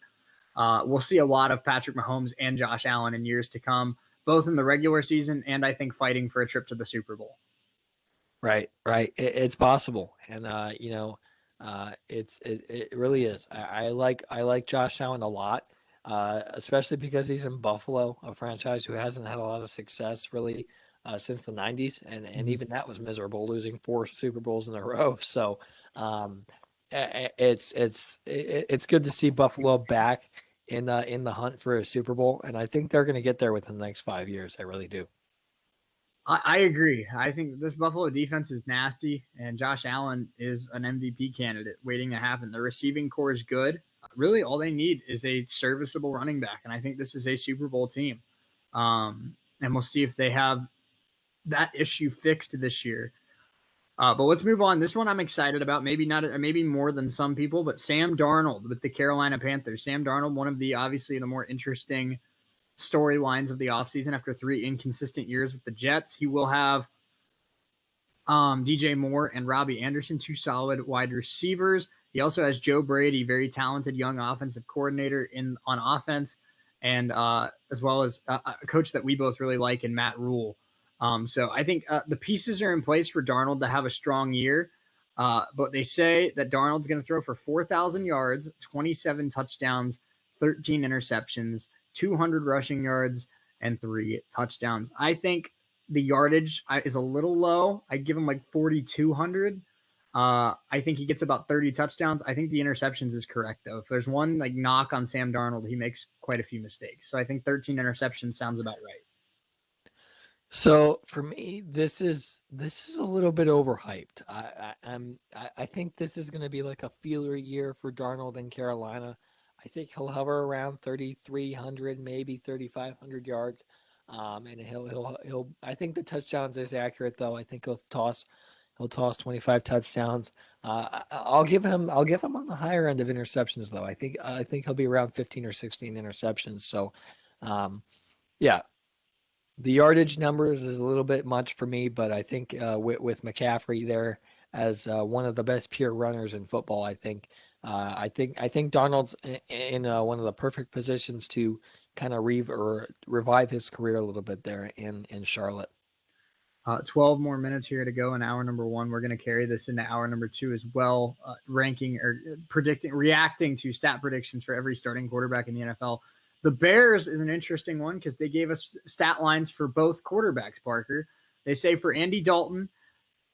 We'll see a lot of Patrick Mahomes and Josh Allen in years to come, both in the regular season and I think fighting for a trip to the Super Bowl. Right. It's possible, and it really is. I like Josh Allen a lot, especially because he's in Buffalo, a franchise who hasn't had a lot of success really since the '90s, and even that was miserable, losing 4 Super Bowls in a row. So it's good to see Buffalo back in the hunt for a Super Bowl, and I think they're going to get there within the next 5 years. I really do. I agree. I think this Buffalo defense is nasty, and Josh Allen is an MVP candidate waiting to happen. The receiving core is good. Really, all they need is a serviceable running back, and I think this is a Super Bowl team. And we'll see if they have that issue fixed this year. But let's move on. This one I'm excited about. Maybe not, maybe more than some people, but Sam Darnold with the Carolina Panthers. Sam Darnold, one of the obviously the more interesting storylines of the offseason after 3 inconsistent years with the Jets. He will have DJ Moore and Robbie Anderson, 2 solid wide receivers. He also has Joe Brady, very talented young offensive coordinator on offense, and as well as a coach that we both really like in Matt Rule. So I think the pieces are in place for Darnold to have a strong year. But they say that Darnold's going to throw for 4,000 yards, 27 touchdowns, 13 interceptions, 200 rushing yards, and 3 touchdowns. I think the yardage is a little low. I'd give him like 4,200. I think he gets about 30 touchdowns. I think the interceptions is correct, though. If there's one like knock on Sam Darnold, he makes quite a few mistakes. So I think 13 interceptions sounds about right. So for me, this is a little bit overhyped. I think this is going to be like a feeler year for Darnold in Carolina. I think he'll hover around 3,300, maybe 3,500 yards, and he'll. I think the touchdowns is accurate, though. I think he'll toss 25 touchdowns. I'll give him on the higher end of interceptions, though. I think he'll be around 15 or 16 interceptions. So, yeah. The yardage numbers is a little bit much for me, but I think with McCaffrey there as one of the best pure runners in football, I think Darnold's in one of the perfect positions to kind of revive his career a little bit there in Charlotte. 12 more minutes here to go in hour number 1. We're going to carry this into hour number 2 as well, ranking or reacting to stat predictions for every starting quarterback in the NFL. The Bears is an interesting one because they gave us stat lines for both quarterbacks, Parker. They say for Andy Dalton,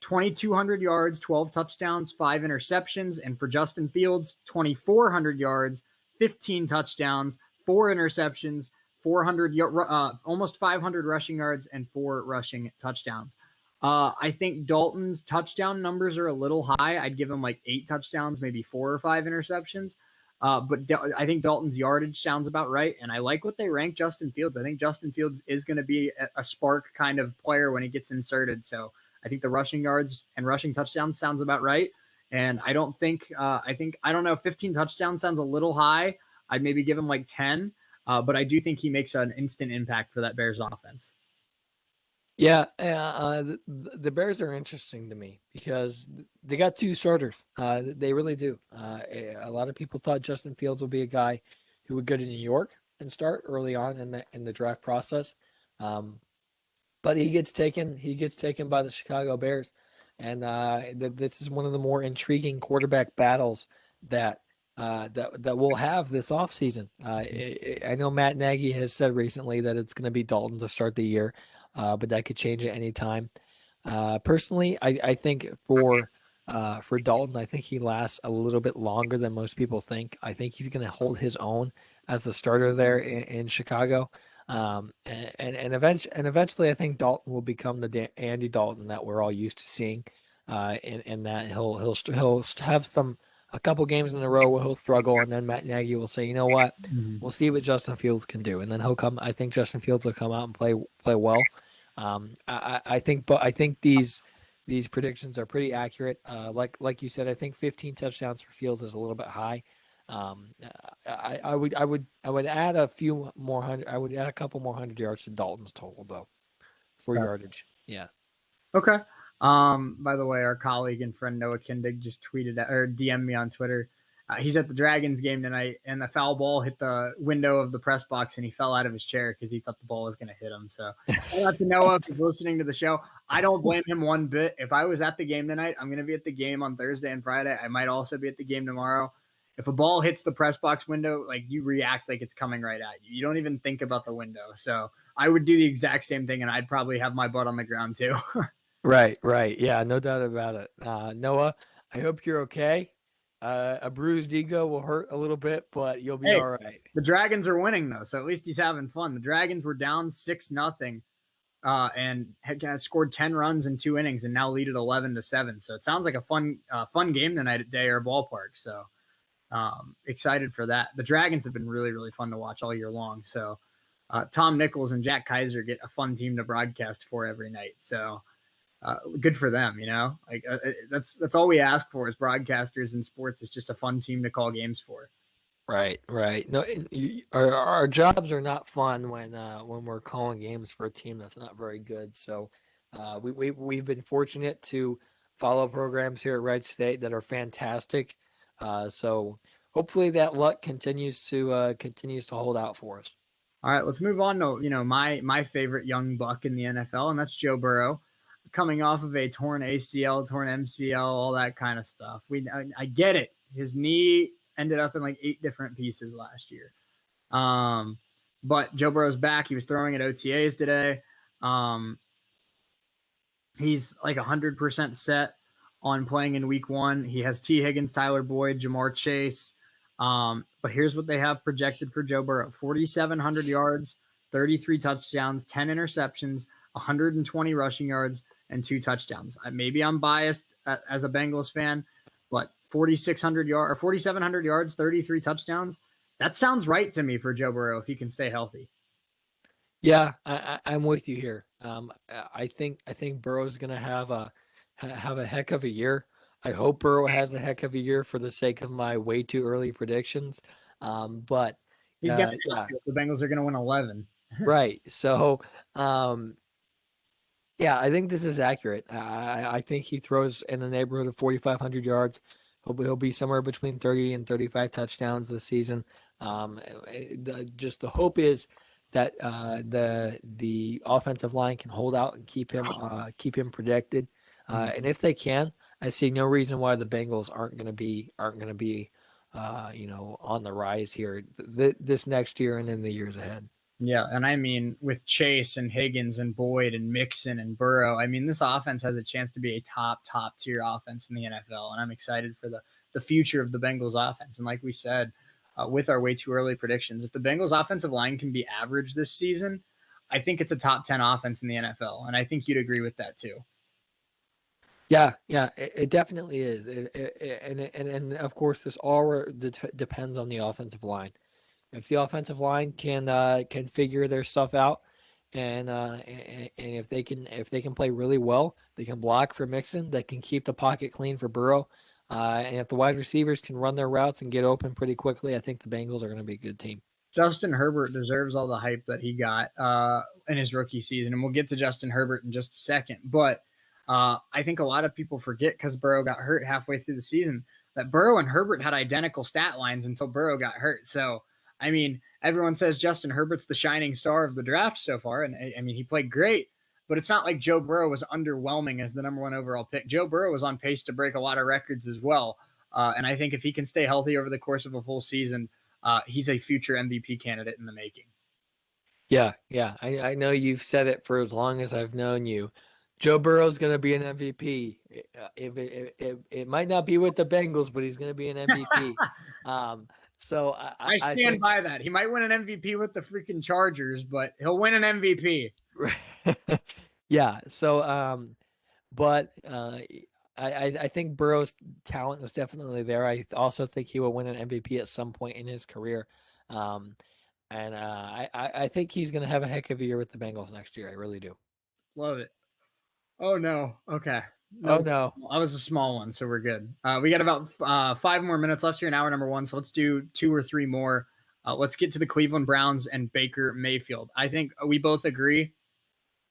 2,200 yards, 12 touchdowns, 5 interceptions. And for Justin Fields, 2,400 yards, 15 touchdowns, 4 interceptions, 400, almost 500 rushing yards, and 4 rushing touchdowns. I think Dalton's touchdown numbers are a little high. I'd give him like 8 touchdowns, maybe 4 or 5 interceptions. But I think Dalton's yardage sounds about right. And I like what they rank Justin Fields. I think Justin Fields is going to be a spark kind of player when he gets inserted. So I think the rushing yards and rushing touchdowns sounds about right. And I don't think, I don't know, 15 touchdowns sounds a little high. I'd maybe give him like 10. But I do think he makes an instant impact for that Bears offense. Yeah, the Bears are interesting to me because they got 2 starters. They really do. A lot of people thought Justin Fields would be a guy who would go to New York and start early on in the draft process, but he gets taken by the Chicago Bears, and this is one of the more intriguing quarterback battles that that we'll have this offseason. I know Matt Nagy has said recently that it's going to be Dalton to start the year, but that could change at any time. Personally, I think for Dalton, I think he lasts a little bit longer than most people think. I think he's going to hold his own as the starter there in Chicago. And eventually, I think Dalton will become the Andy Dalton that we're all used to seeing. In that he'll have a couple games in a row where he'll struggle, and then Matt Nagy will say, you know what, we'll see what Justin Fields can do, and then he'll come. I think Justin Fields will come out and play well. I think these predictions are pretty accurate. Like you said, I think 15 touchdowns for Fields is a little bit high. I would add a few more hundred. I would add a couple more 100 yards to Dalton's total though for yardage. Yeah. Okay. By the way, our colleague and friend Noah Kindig just tweeted or DM'd me on Twitter. He's at the Dragons game tonight, and the foul ball hit the window of the press box, and he fell out of his chair because he thought the ball was going to hit him. So shout out to Noah if he's listening to the show. I don't blame him one bit. If I was at the game tonight, I'm going to be at the game on Thursday and Friday. I might also be at the game tomorrow. If a ball hits the press box window, like you react like it's coming right at you. You don't even think about the window. So I would do the exact same thing, and I'd probably have my butt on the ground too. Right. Yeah, no doubt about it. Noah, I hope you're okay. A bruised ego will hurt a little bit, but you'll be all right. The Dragons are winning though, so at least he's having fun. The Dragons were down 6-0, and had scored 10 runs in 2 innings, and now lead at 11-7. So it sounds like a fun game tonight at Dayer Ballpark. So excited for that. The Dragons have been really, really fun to watch all year long. So Tom Nichols and Jack Kaiser get a fun team to broadcast for every night. So. Good for them, like that's all we ask for as broadcasters in sports is just a fun team to call games for. Right. No, our jobs are not fun when we're calling games for a team that's not very good. So we've been fortunate to follow programs here at Red State that are fantastic. So hopefully that luck continues to hold out for us. All right, let's move on to my favorite young buck in the NFL, and that's Joe Burrow. Coming off of a torn ACL, torn MCL, all that kind of stuff. I get it. His knee ended up in like 8 different pieces last year. But Joe Burrow's back. He was throwing at OTAs today. He's like 100% set on playing in week 1. He has T. Higgins, Tyler Boyd, Jamar Chase. But here's what they have projected for Joe Burrow. 4,700 yards, 33 touchdowns, 10 interceptions, 120 rushing yards, and 2 touchdowns. Maybe I'm biased as a Bengals fan, but 4,700 yards, 33 touchdowns. That sounds right to me for Joe Burrow if he can stay healthy. Yeah, I'm with you here. I think Burrow's going to have a heck of a year. I hope Burrow has a heck of a year for the sake of my way too early predictions. But he's going to. The Bengals are going to win 11. Right. So, yeah, I think this is accurate. I think he throws in the neighborhood of 4,500 yards. He'll be somewhere between 30 and 35 touchdowns this season. Just the hope is that the offensive line can hold out and keep him protected. And if they can, I see no reason why the Bengals aren't going to be on the rise here this next year and in the years ahead. Yeah, and I mean, with Chase and Higgins and Boyd and Mixon and Burrow, I mean, this offense has a chance to be a top tier offense in the NFL, and I'm excited for the future of the Bengals offense. And like we said, with our way too early predictions, if the Bengals offensive line can be average this season, I think it's a top 10 offense in the NFL, and I think you'd agree with that too. Yeah, it definitely is, and of course, this all depends on the offensive line. If the offensive line can figure their stuff out, and if they can play really well, they can block for Mixon, they can keep the pocket clean for Burrow, and if the wide receivers can run their routes and get open pretty quickly, I think the Bengals are going to be a good team. Justin Herbert deserves all the hype that he got in his rookie season, and we'll get to Justin Herbert in just a second. But I think a lot of people forget because Burrow got hurt halfway through the season that Burrow and Herbert had identical stat lines until Burrow got hurt. So, I mean, everyone says Justin Herbert's the shining star of the draft so far, and I mean, he played great, but it's not like Joe Burrow was underwhelming as the number 1 overall pick. Joe Burrow was on pace to break a lot of records as well. And I think if he can stay healthy over the course of a full season, he's a future MVP candidate in the making. Yeah. I know you've said it for as long as I've known you. Joe Burrow's going to be an MVP. It might not be with the Bengals, but he's going to be an MVP. So I I stand think by that. He might win an MVP with the freaking Chargers, but he'll win an MVP. yeah. So but I think Burrow's talent is definitely there. I also think he will win an MVP at some point in his career. And I think he's going to have a heck of a year with the Bengals next year. I really do. Love it. Oh, no. Okay. Oh, no. I was a small one, so we're good. We got about 5 more minutes left here in hour number 1, so let's do 2 or 3 more. Let's get to the Cleveland Browns and Baker Mayfield. I think we both agree,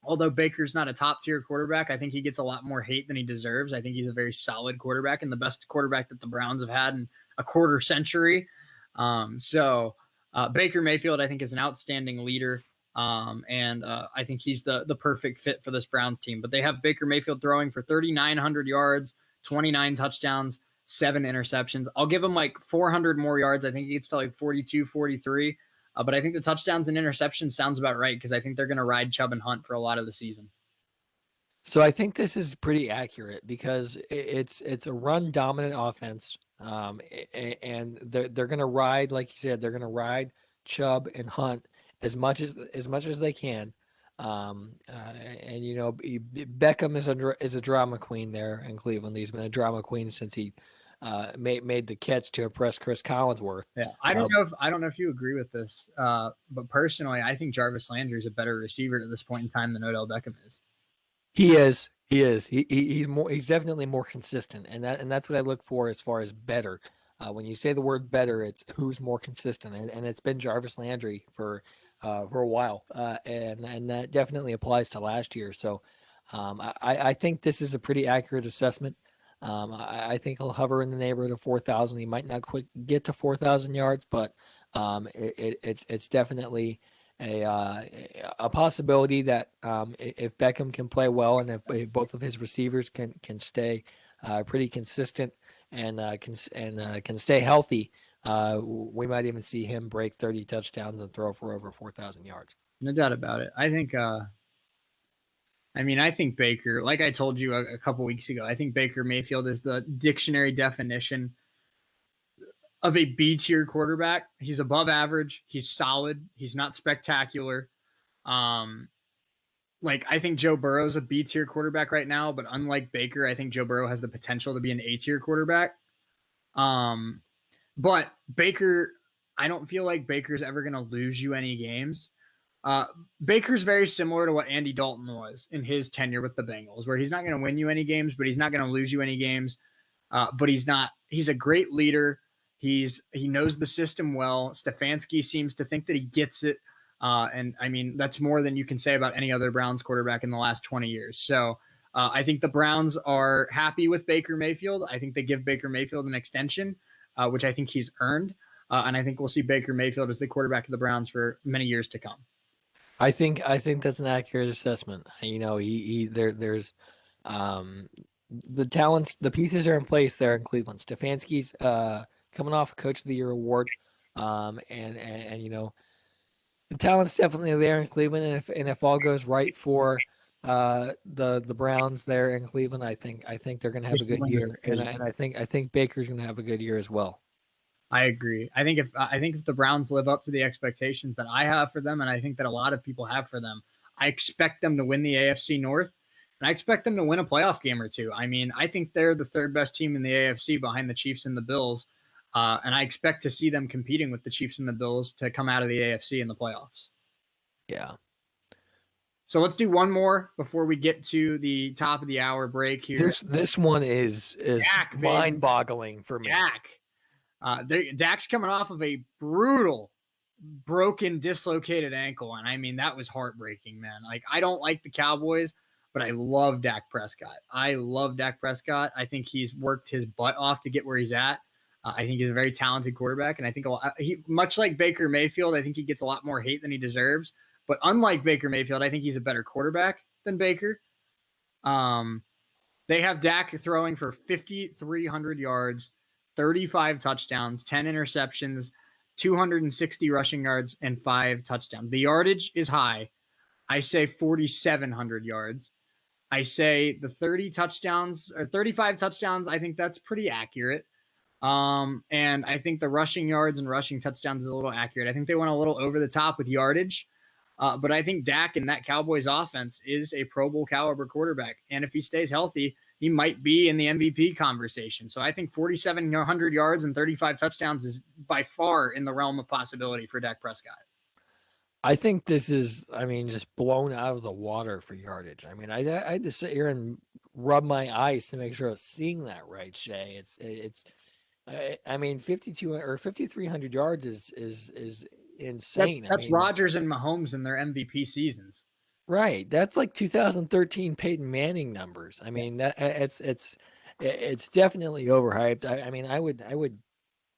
although Baker's not a top-tier quarterback, I think he gets a lot more hate than he deserves. I think he's a very solid quarterback and the best quarterback that the Browns have had in a quarter century. Baker Mayfield, I think, is an outstanding leader. I think he's the perfect fit for this Browns team. But they have Baker Mayfield throwing for 3,900 yards, 29 touchdowns, 7 interceptions. I'll give him like 400 more yards. I think he gets to like 42, 43. But I think the touchdowns and interceptions sounds about right because I think they're going to ride Chubb and Hunt for a lot of the season. So I think this is pretty accurate because it's a run dominant offense, and they're going to ride, like you said, they're going to ride Chubb and Hunt as much as they can. And you know, Beckham is a drama queen there in Cleveland. He's been a drama queen since he made the catch to impress Chris Collinsworth. Yeah, I don't know if you agree with this, but personally, I think Jarvis Landry is a better receiver at this point in time than Odell Beckham is. He is. He's definitely more consistent, and that's what I look for as far as better. When you say the word better, it's who's more consistent, and it's been Jarvis Landry for a while, and that definitely applies to last year. So I think this is a pretty accurate assessment. I think he'll hover in the neighborhood of 4,000. He might not quite get to 4,000 yards, but it's definitely a possibility that if Beckham can play well and if both of his receivers can stay pretty consistent and can stay healthy, we might even see him break 30 touchdowns and throw for over 4,000 yards. No doubt about it. I think Baker, like I told you a couple weeks ago, I think Baker Mayfield is the dictionary definition of a B-tier quarterback. He's above average. He's solid. He's not spectacular. I think Joe Burrow is a B-tier quarterback right now, but unlike Baker, I think Joe Burrow has the potential to be an A-tier quarterback. But Baker, I don't feel like Baker's ever going to lose you any games. Baker's very similar to what Andy Dalton was in his tenure with the Bengals, where he's not going to win you any games, but he's not going to lose you any games. But he's a great leader. He knows the system well. Stefanski seems to think that he gets it. And I mean, that's more than you can say about any other Browns quarterback in the last 20 years. So I think the Browns are happy with Baker Mayfield. I think they give Baker Mayfield an extension, which I think he's earned. And I think we'll see Baker Mayfield as the quarterback of the Browns for many years to come. I think that's an accurate assessment. You know, there's the talents, the pieces are in place there in Cleveland. Stefanski's coming off a Coach of the Year award, and you know, the talent's definitely there in Cleveland. And if all goes right for the Browns there in Cleveland, I think they're going to have a good year, and I think Baker's going to have a good year as well. I agree. I think if the Browns live up to the expectations that I have for them, and I think that a lot of people have for them, I expect them to win the AFC North, and I expect them to win a playoff game or two. I mean, I think they're the third best team in the AFC behind the Chiefs and the Bills, and I expect to see them competing with the Chiefs and the Bills to come out of the AFC in the playoffs. Yeah. So let's do one more before we get to the top of the hour break here. This one is mind-boggling for me. Dak's coming off of a brutal, broken, dislocated ankle, and I mean that was heartbreaking, man. Like, I don't like the Cowboys, but I love Dak Prescott. I think he's worked his butt off to get where he's at. I think he's a very talented quarterback, and I think much like Baker Mayfield, I think he gets a lot more hate than he deserves. But unlike Baker Mayfield, I think he's a better quarterback than Baker. They have Dak throwing for 5,300 yards, 35 touchdowns, 10 interceptions, 260 rushing yards, and 5 touchdowns. The yardage is high. I say 4,700 yards. I say the 30 touchdowns or 35 touchdowns, I think that's pretty accurate. And I think the rushing yards and rushing touchdowns is a little accurate. I think they went a little over the top with yardage. But I think Dak and that Cowboys offense is a Pro Bowl caliber quarterback. And if he stays healthy, he might be in the MVP conversation. So I think 4,700 yards and 35 touchdowns is by far in the realm of possibility for Dak Prescott. I think this is, I mean, just blown out of the water for yardage. I mean, I had to sit here and rub my eyes to make sure I was seeing that right, Shay. I mean, 52 or 5,300 yards is insane. That's I mean, Rodgers and Mahomes in their MVP seasons. right. That's like 2013 Peyton Manning numbers. I mean, that it's definitely overhyped. I mean, I would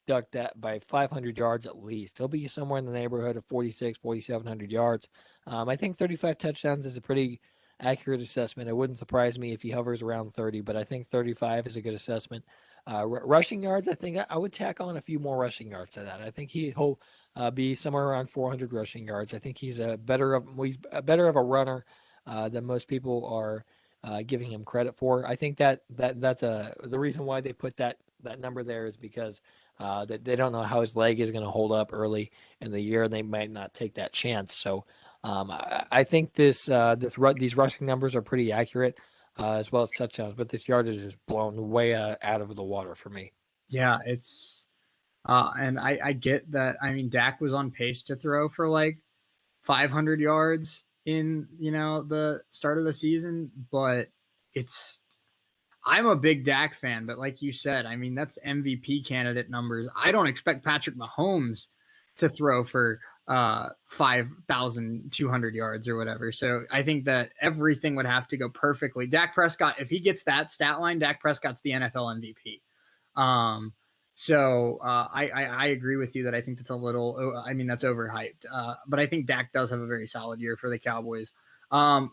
duck that by 500 yards at least. He'll be somewhere in the neighborhood of 4,700 yards. I think 35 touchdowns is a pretty accurate assessment. It wouldn't surprise me if he hovers around 30, but I think 35 is a good assessment. Rushing yards, I think I would tack on a few more rushing yards to that. I think he'll be somewhere around 400 rushing yards. I think he's better of a runner than most people are giving him credit for. I think that's the reason why they put that number there is because that they don't know how his leg is going to hold up early in the year, and they might not take that chance. So I think these rushing numbers are pretty accurate, as well as touchdowns, but this yardage is blown way out of the water for me. Yeah, it's and I get that. I mean, Dak was on pace to throw for like 500 yards in the start of the season, but I'm a big Dak fan, but like you said, I mean, that's MVP candidate numbers. I don't expect Patrick Mahomes to throw for 5,200 yards or whatever. So I think that everything would have to go perfectly. Dak Prescott, if he gets that stat line, Dak Prescott's the NFL MVP. So I agree with you that I think that's a little, I mean, that's overhyped. But I think Dak does have a very solid year for the Cowboys.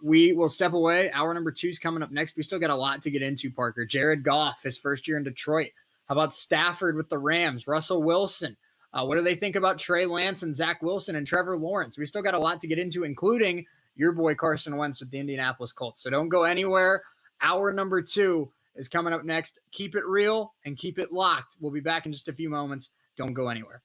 We will step away. Hour number 2 is coming up next. We still got a lot to get into, Parker. Jared Goff, his first year in Detroit. How about Stafford with the Rams? Russell Wilson. What do they think about Trey Lance and Zach Wilson and Trevor Lawrence? We still got a lot to get into, including your boy Carson Wentz with the Indianapolis Colts. So don't go anywhere. Hour number 2 is coming up next. Keep it real and keep it locked. We'll be back in just a few moments. Don't go anywhere.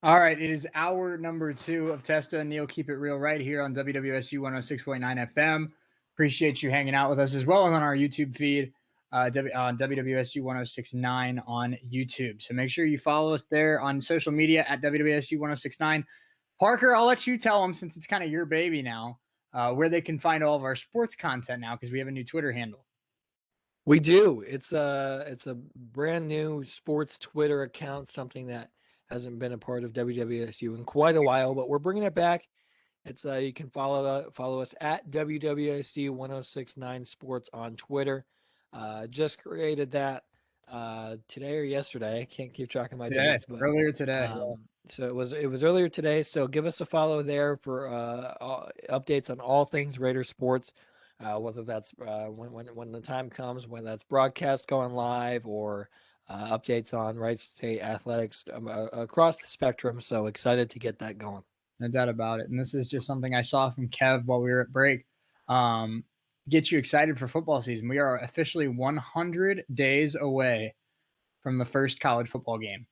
All right, it is hour number 2 of Testa and Neal Keep It Real right here on WWSU 106.9 FM. Appreciate you hanging out with us as well as on our YouTube feed on WWSU 106.9 on YouTube. So make sure you follow us there on social media at WWSU 106.9. Parker, I'll let you tell them, since it's kind of your baby now, where they can find all of our sports content now, because we have a new Twitter handle. We do. It's a brand new sports Twitter account, something that hasn't been a part of WWSU in quite a while, but we're bringing it back. It's you can follow us at WWSU 106.9 Sports on Twitter. Just created that today or yesterday. I can't keep track of my days, but earlier today. So it was earlier today. So give us a follow there for updates on all things Raider sports, whether that's when the time comes, when that's broadcast going live, or updates on Wright State athletics across the spectrum. So excited to get that going. No doubt about it. And this is just something I saw from Kev while we were at break. Get you excited for football season. We are officially 100 days away from the first college football game.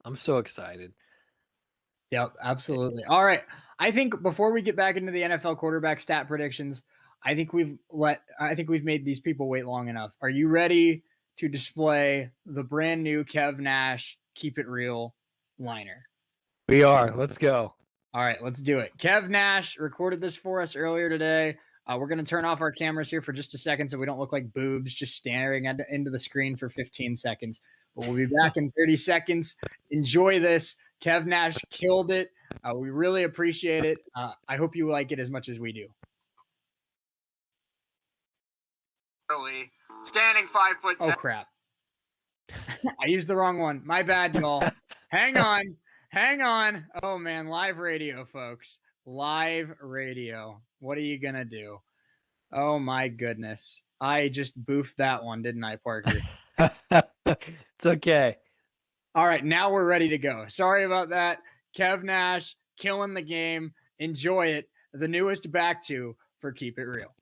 I'm so excited. Yep, absolutely. All right. I think before we get back into the NFL quarterback stat predictions, I think we've made these people wait long enough. Are you ready to display the brand new Kev Nash Keep It Real liner? We are. Let's go. All right, let's do it. Kev Nash recorded this for us earlier today. We're going to turn off our cameras here for just a second so we don't look like boobs just staring into the screen for 15 seconds. But we'll be back in 30 seconds. Enjoy this. Kev Nash killed it. We really appreciate it. I hope you like it as much as we do. Early, standing 5'10". Oh, crap. I used the wrong one. My bad, y'all. Hang on. Oh, man. Live radio, folks. Live radio. What are you going to do? Oh, my goodness. I just boofed that one, didn't I, Parker? It's okay. All right, now we're ready to go. Sorry about that. Kev Nash killing the game. Enjoy it. The newest back two for Keep It Real.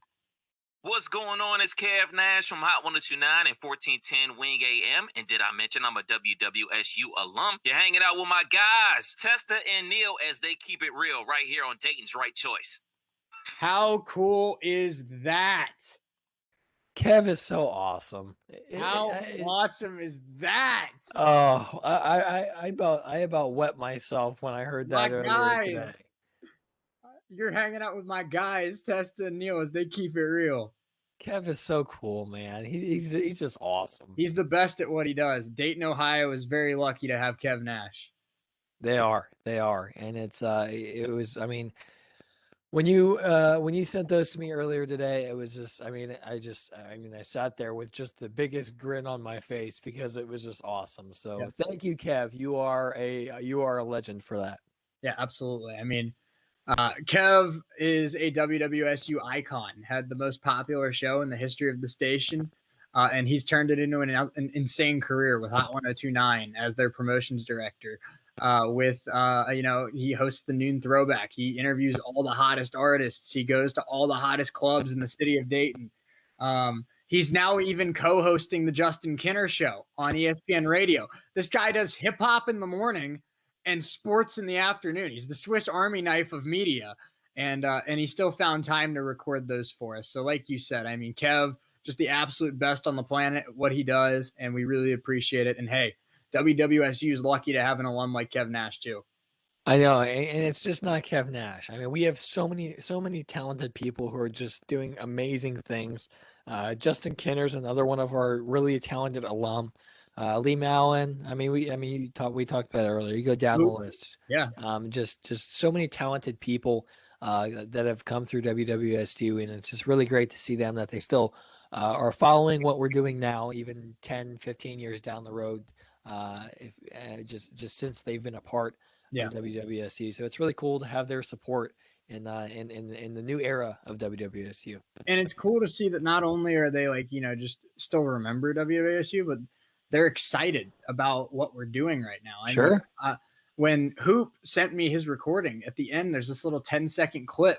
What's going on? It's Kev Nash from Hot 1029 and 1410 Wing AM. And did I mention I'm a WWSU alum? You're hanging out with my guys, Testa and Neal, as they keep it real right here on Dayton's Right Choice. How cool is that? Kev is so awesome. How awesome is that? Oh, I about wet myself when I heard that earlier today. You're hanging out with my guys, Testa and Neal, as they keep it real. Kev is so cool, man. He's just awesome. He's the best at what he does. Dayton, Ohio is very lucky to have Kev Nash. They are, and it was. I mean, when you sent those to me earlier today, it was just. I sat there with just the biggest grin on my face because it was just awesome. So Thank you, Kev. You are a legend for that. Yeah, absolutely. I mean, Kev is a WWSU icon, had the most popular show in the history of the station, and he's turned it into an insane career with Hot 1029 as their promotions director. He hosts the Noon Throwback. He interviews all the hottest artists. He goes to all the hottest clubs in the city of Dayton. He's now even co-hosting the Justin Kinner Show on ESPN Radio. This guy does hip-hop in the morning and sports in the afternoon. He's the Swiss Army knife of media, and he still found time to record those for us. So like you said, I mean, Kev, just the absolute best on the planet at what he does, and we really appreciate it. And hey, WWSU is lucky to have an alum like Kev Nash too. I know, and it's just not Kev Nash. I mean, we have so many talented people who are just doing amazing things. Justin Kinner's another one of our really talented alum. Lee Allen. We talked about it earlier. You go down the list. Yeah. Just so many talented people that have come through WWSU, and it's just really great to see them that they still are following what we're doing now, even 10, 15 years down the road. Just since they've been a part of WWSU, so it's really cool to have their support in the new era of WWSU. And it's cool to see that not only are they just still remember WWSU, but they're excited about what we're doing right now. Sure. When Hoop sent me his recording at the end, there's this little 10-second clip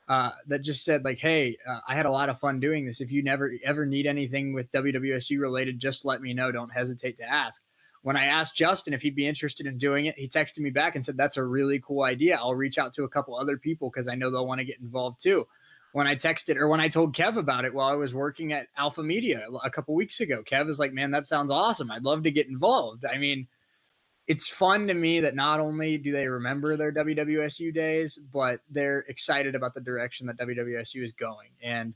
that just said hey, I had a lot of fun doing this. If you ever need anything with WWSU related, just let me know. Don't hesitate to ask. when I asked Justin if he'd be interested in doing it, he texted me back and said, that's a really cool idea. I'll reach out to a couple other people because I know they'll want to get involved too. When I told Kev about it while I was working at Alpha Media a couple weeks ago, Kev was like, man, that sounds awesome. I'd love to get involved. I mean, it's fun to me that not only do they remember their WWSU days, but they're excited about the direction that WWSU is going. And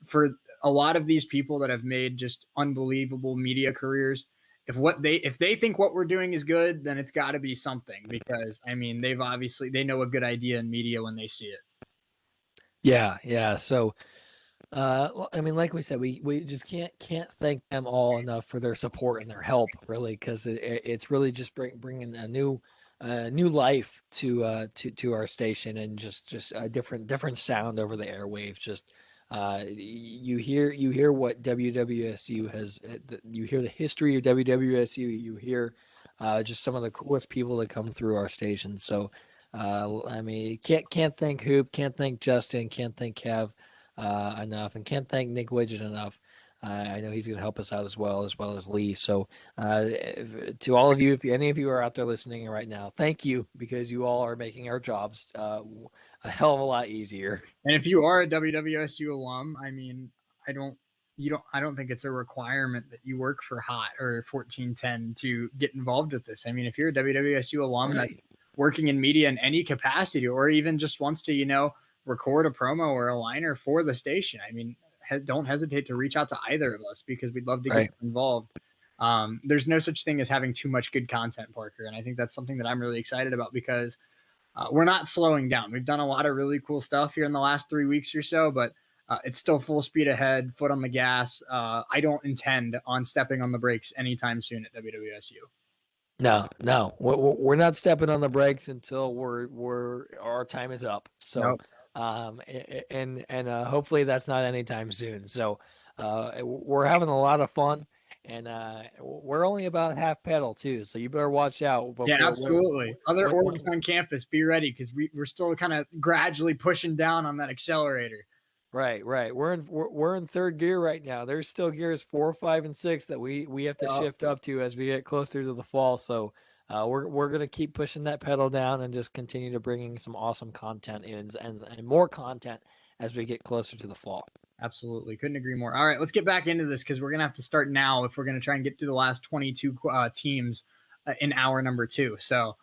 for a lot of these people that have made just unbelievable media careers, if they think what we're doing is good, then it's got to be something, because I mean, they know a good idea in media when they see it. Yeah. So, I mean, like we said, we just can't thank them all enough for their support and their help, really, because it's really just bringing a new life to our station, and just a different sound over the airwaves. Just you hear what WWSU has, you hear the history of WWSU, you hear just some of the coolest people that come through our station. So I mean, can't thank Hoop, can't thank Justin, can't thank Kev enough, and can't thank Nick Widget enough. I know he's going to help us out as well as Lee. So to all of you, if any of you are out there listening right now, thank you, because you all are making our jobs a hell of a lot easier. And if you are a WWSU alum, I mean, I don't think it's a requirement that you work for Hot or 1410 to get involved with this. I mean, if you're a WWSU alum that's working in media in any capacity, or even just wants to, record a promo or a liner for the station, I mean, don't hesitate to reach out to either of us, because we'd love to get involved. There's no such thing as having too much good content, Parker. And I think that's something that I'm really excited about, because we're not slowing down. We've done a lot of really cool stuff here in the last 3 weeks or so, but it's still full speed ahead, foot on the gas. I don't intend on stepping on the brakes anytime soon at WWSU. No, we're not stepping on the brakes until our time is up. So, nope. And hopefully that's not anytime soon. So, we're having a lot of fun, and we're only about half pedal too. So you better watch out. Yeah, absolutely. Other orgs on campus, be ready, because we're still kind of gradually pushing down on that accelerator. Right. We're in third gear right now. There's still gears 4, 5, and 6 that we have to shift up to as we get closer to the fall. So we're gonna keep pushing that pedal down and just continue to bringing some awesome content in, and more content as we get closer to the fall. Absolutely, couldn't agree more. All right, let's get back into this, because we're gonna have to start now if we're gonna try and get through the last 22 teams in hour number 2. So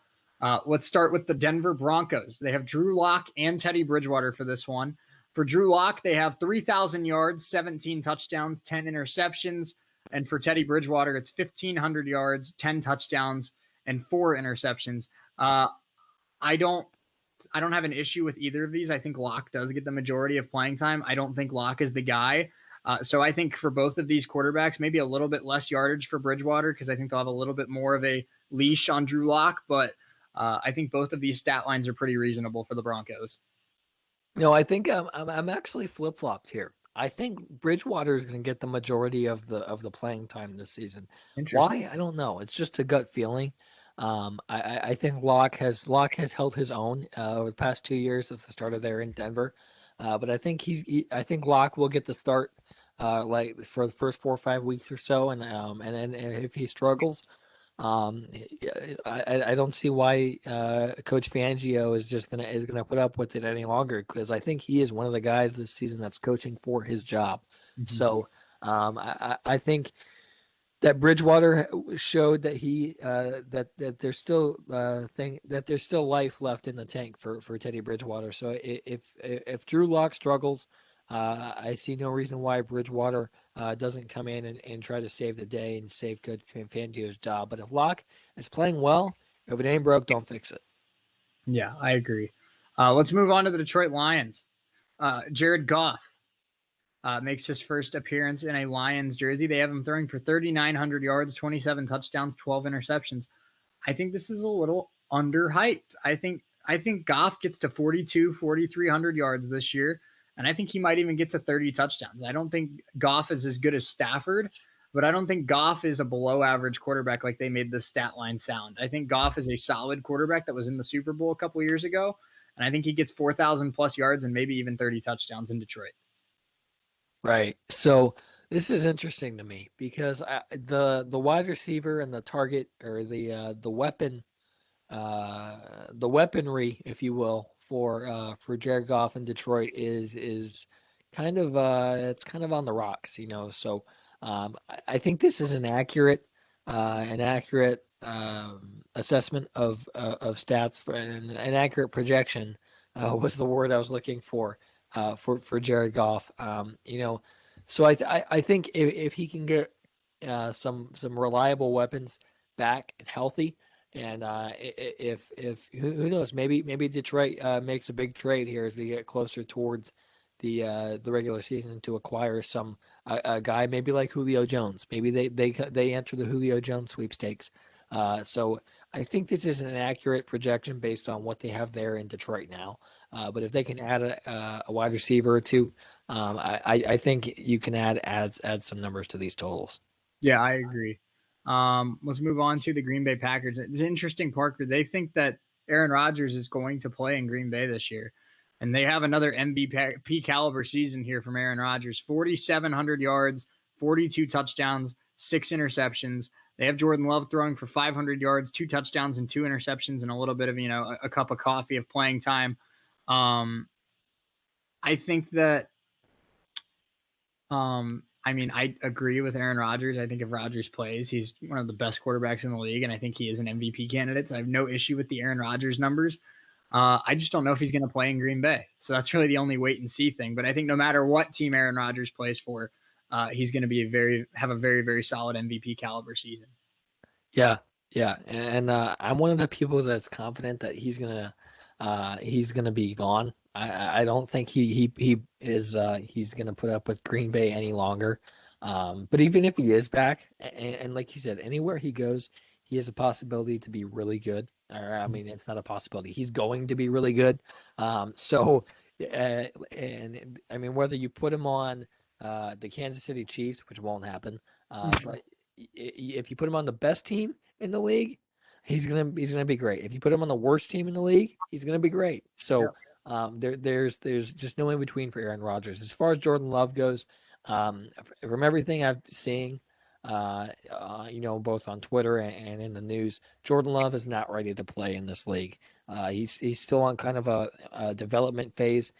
let's start with the Denver Broncos. They have Drew Lock and Teddy Bridgewater for this one. For Drew Lock, they have 3,000 yards, 17 touchdowns, 10 interceptions. And for Teddy Bridgewater, it's 1,500 yards, 10 touchdowns, and 4 interceptions. I don't have an issue with either of these. I think Lock does get the majority of playing time. I don't think Lock is the guy. So I think for both of these quarterbacks, maybe a little bit less yardage for Bridgewater, because I think they'll have a little bit more of a leash on Drew Lock. But I think both of these stat lines are pretty reasonable for the Broncos. No, I think I'm actually flip-flopped here. I think Bridgewater is going to get the majority of the playing time this season. Why? I don't know. It's just a gut feeling. I think Locke has held his own over the past 2 years as the starter there in Denver. But I think I think Locke will get the start like for the first 4 or 5 weeks or so, and then if he struggles, I don't see why Coach Fangio is gonna put up with it any longer, because I think he is one of the guys this season that's coaching for his job. Mm-hmm. So I think that Bridgewater showed that that there's still there's still life left in the tank for Teddy Bridgewater. So if Drew Lock struggles, I see no reason why Bridgewater doesn't come in and try to save the day and save Coach Fangio's job. But if Locke is playing well, if it ain't broke, don't fix it. Yeah, I agree. Let's move on to the Detroit Lions. Jared Goff makes his first appearance in a Lions jersey. They have him throwing for 3,900 yards, 27 touchdowns, 12 interceptions. I think this is a little underhyped. I think Goff gets to 4,300 yards this year. And I think he might even get to 30 touchdowns. I don't think Goff is as good as Stafford, but I don't think Goff is a below average quarterback like they made the stat line sound. I think Goff is a solid quarterback that was in the Super Bowl a couple of years ago. And I think he gets 4,000 plus yards and maybe even 30 touchdowns in Detroit. Right. So This is interesting to me because the wide receiver and the target or the weaponry, if you will, for Jared Goff in Detroit is kind of it's kind of on the rocks, So I think this is an accurate assessment of stats and an accurate projection was the word I was looking for Jared Goff. So I think if he can get some reliable weapons back and healthy, and if who knows, maybe Detroit makes a big trade here as we get closer towards the regular season to acquire a guy maybe like Julio Jones. Maybe they enter the Julio Jones sweepstakes. So I think this is an accurate projection based on what they have there in Detroit now. But if they can add a wide receiver or two, I think you can add some numbers to these totals. Yeah, I agree. Let's move on to the Green Bay Packers. It's an interesting, Parker. They think that Aaron Rodgers is going to play in Green Bay this year, and they have another MVP caliber season here from Aaron Rodgers. 4,700 yards, 42 touchdowns, 6 interceptions. They have Jordan Love throwing for 500 yards, 2 touchdowns and 2 interceptions, and a little bit of, a cup of coffee of playing time. I think that, I agree with Aaron Rodgers. I think if Rodgers plays, he's one of the best quarterbacks in the league, and I think he is an MVP candidate. So I have no issue with the Aaron Rodgers numbers. I just don't know if he's going to play in Green Bay. So that's really the only wait and see thing. But I think no matter what team Aaron Rodgers plays for, he's going to have a very, very solid MVP caliber season. Yeah. And I'm one of the people that's confident that he's gonna be gone. I don't think he is he's gonna put up with Green Bay any longer. But even if he is back, and like you said, anywhere he goes, he has a possibility to be really good. Or I mean, it's not a possibility. He's going to be really good. So, and I mean, whether you put him on the Kansas City Chiefs, which won't happen, but if you put him on the best team in the league, he's gonna be great. If you put him on the worst team in the league, he's gonna be great. So there's just no in between for Aaron Rodgers. As far as Jordan Love goes, from everything I've seen, both on Twitter and in the news, Jordan Love is not ready to play in this league. He's still on kind of a development phase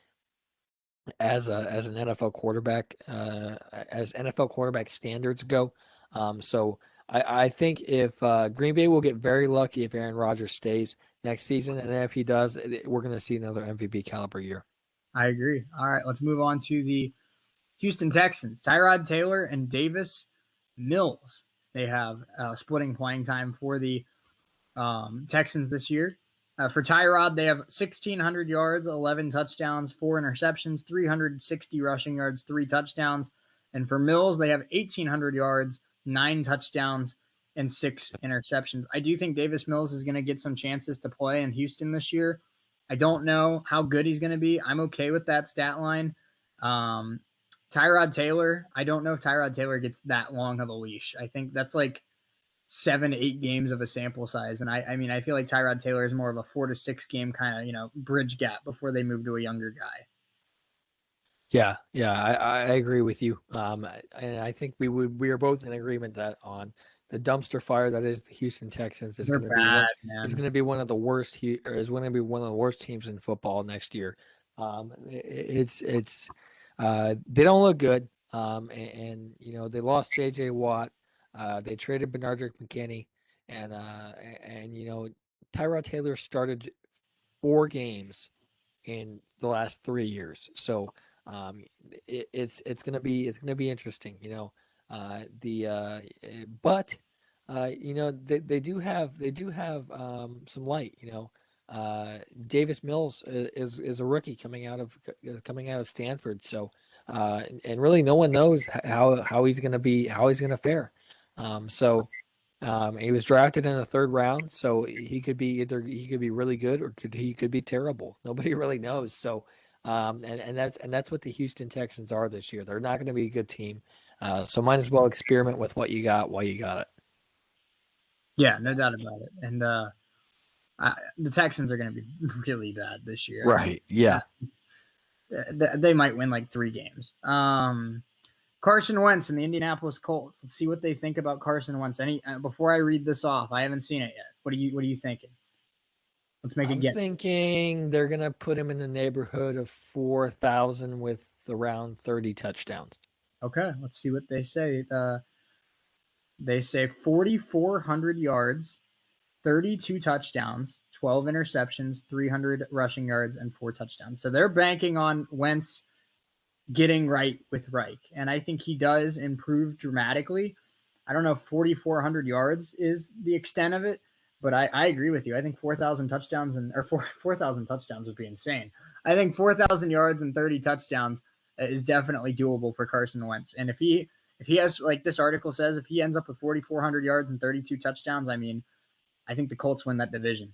as an NFL quarterback, as NFL quarterback standards go. So I think if Green Bay will get very lucky if Aaron Rodgers stays next season, and if he does, we're going to see another MVP caliber year. I agree. All right, let's move on to the Houston Texans. Tyrod Taylor and Davis Mills. They have splitting playing time for the Texans this year. For Tyrod, they have 1,600 yards, 11 touchdowns, 4 interceptions, 360 rushing yards, 3 touchdowns. And for Mills, they have 1,800 yards, 9 touchdowns, and 6 interceptions. I do think Davis Mills is going to get some chances to play in Houston this year. I don't know how good he's going to be. I'm okay with that stat line. Tyrod Taylor, I don't know if Tyrod Taylor gets that long of a leash. I think that's like 7-8 games of a sample size. And I feel like Tyrod Taylor is more of a 4 to 6 game kind of, bridge gap before they move to a younger guy. Yeah, I agree with you. And I think we are both in agreement that on the dumpster fire that is the Houston Texans is going to be one of the worst teams in football next year. They don't look good. And they lost J.J. Watt. They traded Benardrick McKinney, and Tyrod Taylor started 4 games in the last 3 years. So it's gonna be interesting, but they do have some light. Davis Mills is a rookie coming out of Stanford. So and really no one knows how he's gonna fare. He was drafted in the 3rd round, so he could be really good or he could be terrible. Nobody really knows. So, and that's what the Houston Texans are this year. They're not going to be a good team. So might as well experiment with what you got while you got it. Yeah, no doubt about it. And the Texans are going to be really bad this year. Right. Yeah. They might win like 3 games. Carson Wentz and the Indianapolis Colts. Let's see what they think about Carson Wentz. Before I read this off, I haven't seen it yet. What are you thinking? Let's make a I'm guess. thinking they're going to put him in the neighborhood of 4,000 with around 30 touchdowns. Okay, let's see what they say. They say 4,400 yards, 32 touchdowns, 12 interceptions, 300 rushing yards, and 4 touchdowns. So they're banking on Wentz getting right with Reich. And I think he does improve dramatically. I don't know if 4,400 yards is the extent of it, but I agree with you. I think 4,000 touchdowns 4,000 touchdowns would be insane. I think 4,000 yards and 30 touchdowns is definitely doable for Carson Wentz. And if he has, like this article says, if he ends up with 4,400 yards and 32 touchdowns, I mean, I think the Colts win that division.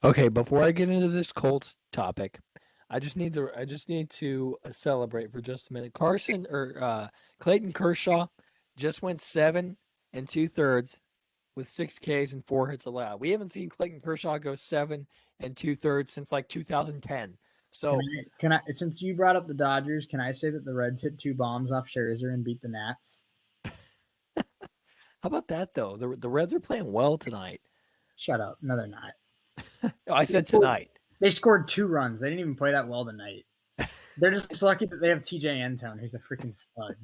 Okay, before I get into this Colts topic, I just need to celebrate for just a minute. Clayton Kershaw just went 7 2/3 with 6 Ks and 4 hits allowed. We haven't seen Clayton Kershaw go 7 2/3 since like 2010. So can I since you brought up the Dodgers, can I say that the Reds hit 2 bombs off Scherzer and beat the Nats? How about that though? The Reds are playing well tonight. Shut up. No, they're not. I said tonight. They scored 2 runs. They didn't even play that well tonight. They're just lucky that they have TJ Antone, who's a freaking stud.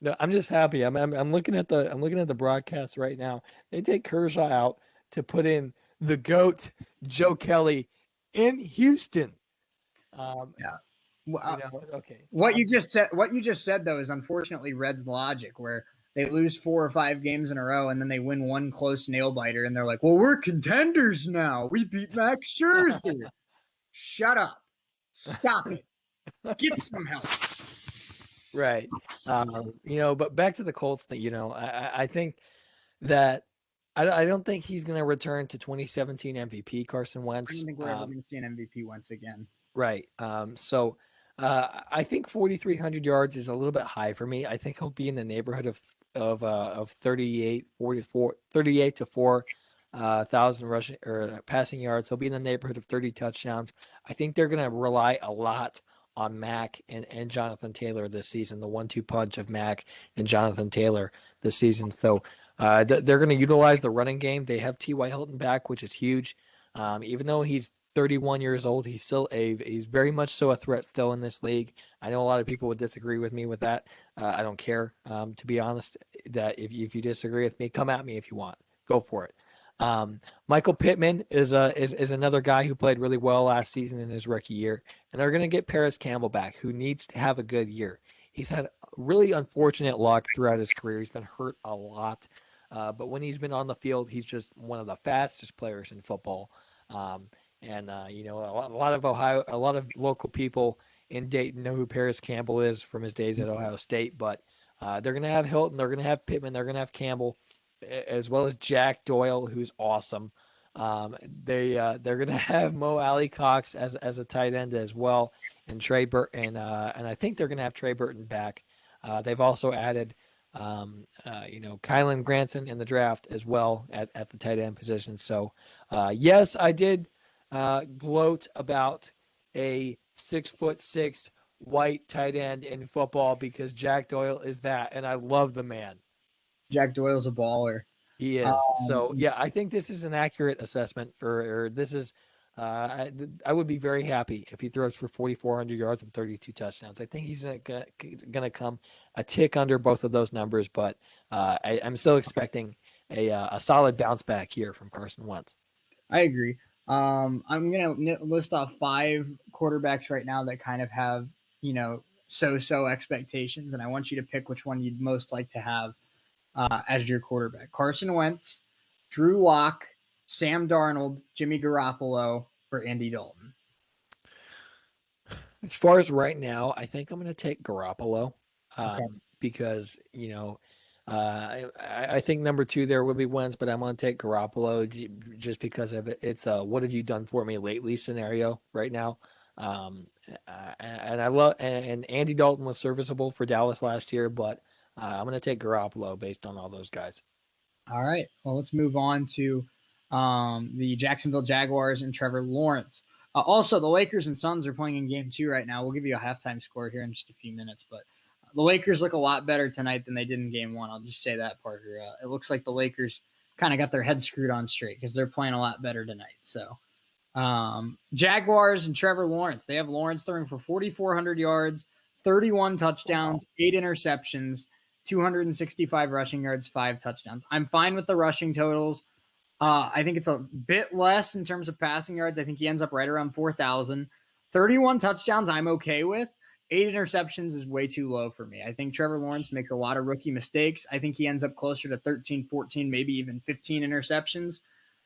No, I'm just happy. I'm looking at the broadcast right now. They take Kershaw out to put in the GOAT, Joe Kelly, in Houston. Yeah. Well, okay. So what you just said though is unfortunately Reds logic, where they lose 4 or 5 games in a row and then they win one close nail biter and they're like, "Well, we're contenders now. We beat Max Scherzer." Shut up. Stop it. Get some help. Right. But back to the Colts thing, I think that I don't think he's going to return to 2017 MVP Carson Wentz. I don't think we're ever going to see an MVP once again. Right. So I think 4,300 yards is a little bit high for me. I think he'll be in the neighborhood of 38 to 4,000 rushing or passing yards. He'll be in the neighborhood of 30 touchdowns. I think they're going to rely a lot on Mac and Jonathan Taylor this season, the 1-2 punch of Mac and Jonathan Taylor this season. So they're going to utilize the running game. They have T.Y. Hilton back, which is huge. Even though he's 31 years old, he's very much so a threat still in this league. I know a lot of people would disagree with me with that. I don't care, to be honest. That if you disagree with me, come at me if you want. Go for it. Michael Pittman is another guy who played really well last season in his rookie year, and they're going to get Paris Campbell back, who needs to have a good year. He's had really unfortunate luck throughout his career. He's been hurt a lot, but when he's been on the field, he's just one of the fastest players in football. A lot of local people in Dayton know who Paris Campbell is from his days at Ohio State, but they're going to have Hilton, they're going to have Pittman, they're going to have Campbell, as well as Jack Doyle, who's awesome. They're going to have Mo Alley-Cox as a tight end as well, and Trey Burton, and I think they're going to have Trey Burton back. They've also added, Kylan Granson in the draft as well at the tight end position. So, yes, I did gloat about a 6'6" white tight end in football because Jack Doyle is that, and I love the man. Jack Doyle's a baller. He is. So yeah, I think this is an accurate assessment I would be very happy if he throws for 4,400 yards and 32 touchdowns. I think he's going to come a tick under both of those numbers, but I'm still expecting a solid bounce back here from Carson Wentz. I agree. I'm going to list off 5 quarterbacks right now that kind of have, so-so expectations, and I want you to pick which one you'd most like to have as your quarterback. Carson Wentz, Drew Lock, Sam Darnold, Jimmy Garoppolo, or Andy Dalton. As far as right now, I think I'm going to take Garoppolo because, I think number 2 there will be Wentz, but I'm going to take Garoppolo just because of it. It's a what have you done for me lately scenario right now. And I love and Andy Dalton was serviceable for Dallas last year, but I'm going to take Garoppolo based on all those guys. All right. Well, let's move on to the Jacksonville Jaguars and Trevor Lawrence. Also, the Lakers and Suns are playing in game 2 right now. We'll give you a halftime score here in just a few minutes, but The Lakers look a lot better tonight than they did in game one. I'll just say that, Parker. It looks like the Lakers kind of got their heads screwed on straight because they're playing a lot better tonight. So Jaguars and Trevor Lawrence. They have Lawrence throwing for 4,400 yards, 31 touchdowns, 8 interceptions, 265 rushing yards, 5 touchdowns. I'm fine with the rushing totals. I think it's a bit less in terms of passing yards. I think he ends up right around 4,000. 31 touchdowns, I'm okay with. 8 interceptions is way too low for me. I think Trevor Lawrence makes a lot of rookie mistakes. I think he ends up closer to 13, 14, maybe even 15 interceptions.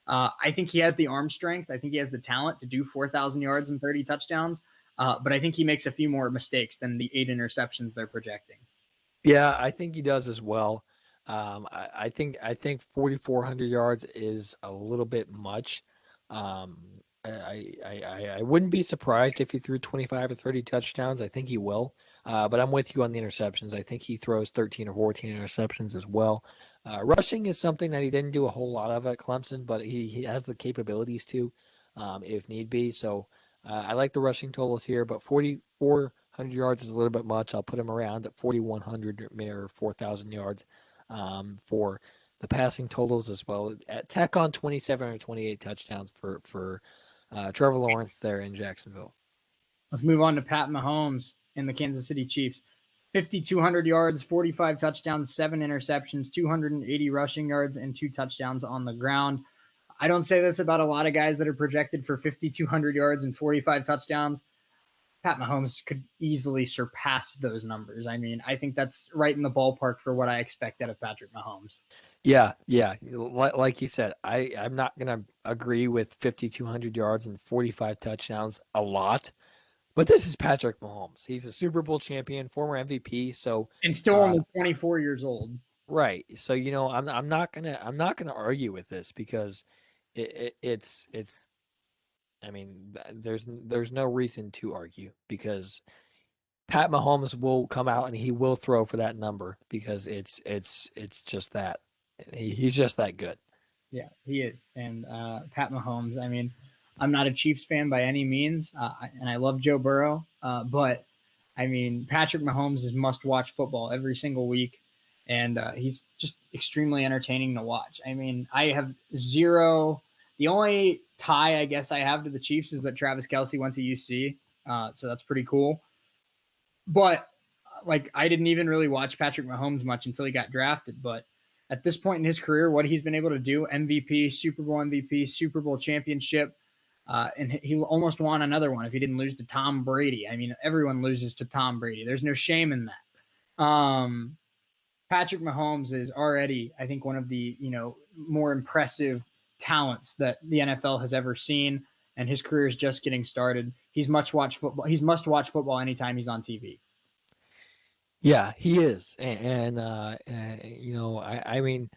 I think he has the arm strength. I think he has the talent to do 4,000 yards and 30 touchdowns. But I think he makes a few more mistakes than the 8 interceptions they're projecting. Yeah, I think he does as well. I think 4,400 yards is a little bit much. I wouldn't be surprised if he threw 25 or 30 touchdowns. I think he will. But I'm with you on the interceptions. I think he throws 13 or 14 interceptions as well. Rushing is something that he didn't do a whole lot of at Clemson, but he has the capabilities to, if need be. So I like the rushing totals here, but 4,400 yards is a little bit much. I'll put him around at 4,100 or 4,000 yards for the passing totals as well. Tack on 27 or 28 touchdowns for Trevor Lawrence there in Jacksonville. Let's move on to Pat Mahomes and the Kansas City Chiefs. 5,200 yards, 45 touchdowns, 7 interceptions, 280 rushing yards, and 2 touchdowns on the ground. I don't say this about a lot of guys that are projected for 5,200 yards and 45 touchdowns. Pat Mahomes could easily surpass those numbers. I mean, I think that's right in the ballpark for what I expect out of Patrick Mahomes. Yeah. Like you said, I'm not going to agree with 5,200 yards and 45 touchdowns a lot. But this is Patrick Mahomes. He's a Super Bowl champion, former MVP. So and still only 24 years old. Right. So I'm not gonna argue with this because it's. I mean, there's no reason to argue because Pat Mahomes will come out and he will throw for that number because it's just that he's just that good. Yeah, he is. And Pat Mahomes, I mean, I'm not a Chiefs fan by any means, and I love Joe Burrow, but I mean, Patrick Mahomes is must-watch football every single week, and he's just extremely entertaining to watch. I mean, I have zero. The only tie I guess I have to the Chiefs is that Travis Kelce went to UC, so that's pretty cool. But like, I didn't even really watch Patrick Mahomes much until he got drafted, but at this point in his career, what he's been able to do, MVP, Super Bowl championship, and he almost won another one if he didn't lose to Tom Brady. I mean, everyone loses to Tom Brady. There's no shame in that. Patrick Mahomes is already, I think, one of the more impressive talents that the NFL has ever seen, and his career is just getting started. He's must-watch football anytime he's on TV. Yeah, he is, and I mean,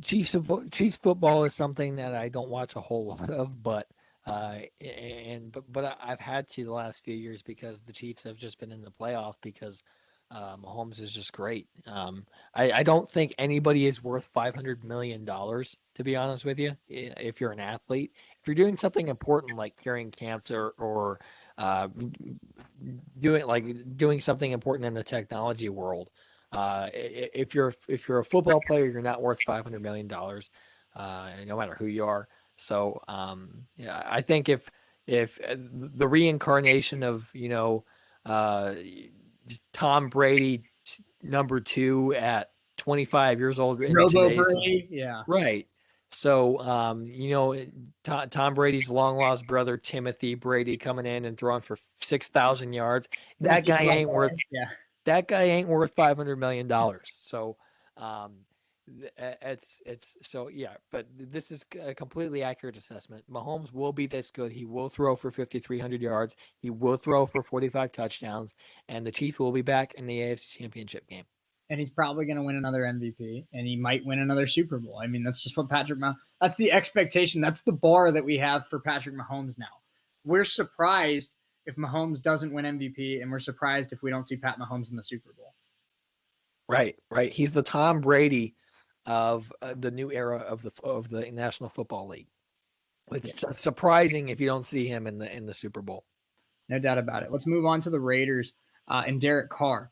Chiefs football is something that I don't watch a whole lot of, but I've had to the last few years because the Chiefs have just been in the playoffs because Mahomes is just great. I don't think anybody is worth $500 million, to be honest with you. If you're an athlete, if you're doing something important like curing cancer or doing something important in the technology world, if you're a football player, you're not worth $500 million, no matter who you are. So I think if the reincarnation of Tom Brady number 2 at 25 years old, Brady, yeah, right. So Tom Brady's long lost brother Timothy Brady coming in and throwing for 6,000 yards. That guy ain't worth $500 million. So but this is a completely accurate assessment. Mahomes will be this good. He will throw for 5,300 yards. He will throw for 45 touchdowns, and the Chiefs will be back in the AFC Championship game. And he's probably going to win another MVP, and he might win another Super Bowl. I mean, that's just what that's the expectation. That's the bar that we have for Patrick Mahomes now. We're surprised if Mahomes doesn't win MVP, and we're surprised if we don't see Pat Mahomes in the Super Bowl. Right. He's the Tom Brady of the new era of the National Football League. It's surprising if you don't see him in the Super Bowl. No doubt about it. Let's move on to the Raiders and Derek Carr.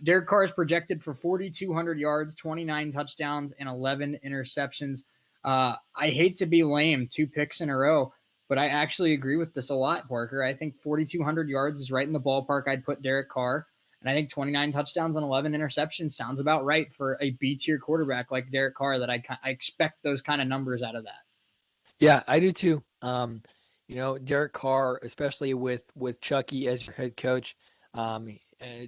Derek Carr is projected for 4,200 yards, 29 touchdowns, and 11 interceptions. I hate to be lame, 2 picks in a row, but I actually agree with this a lot, Parker. I think 4,200 yards is right in the ballpark I'd put Derek Carr. And I think 29 touchdowns and 11 interceptions sounds about right for a B-tier quarterback like Derek Carr that I expect those kind of numbers out of that. Yeah, I do too. Derek Carr, especially with Chucky as your head coach,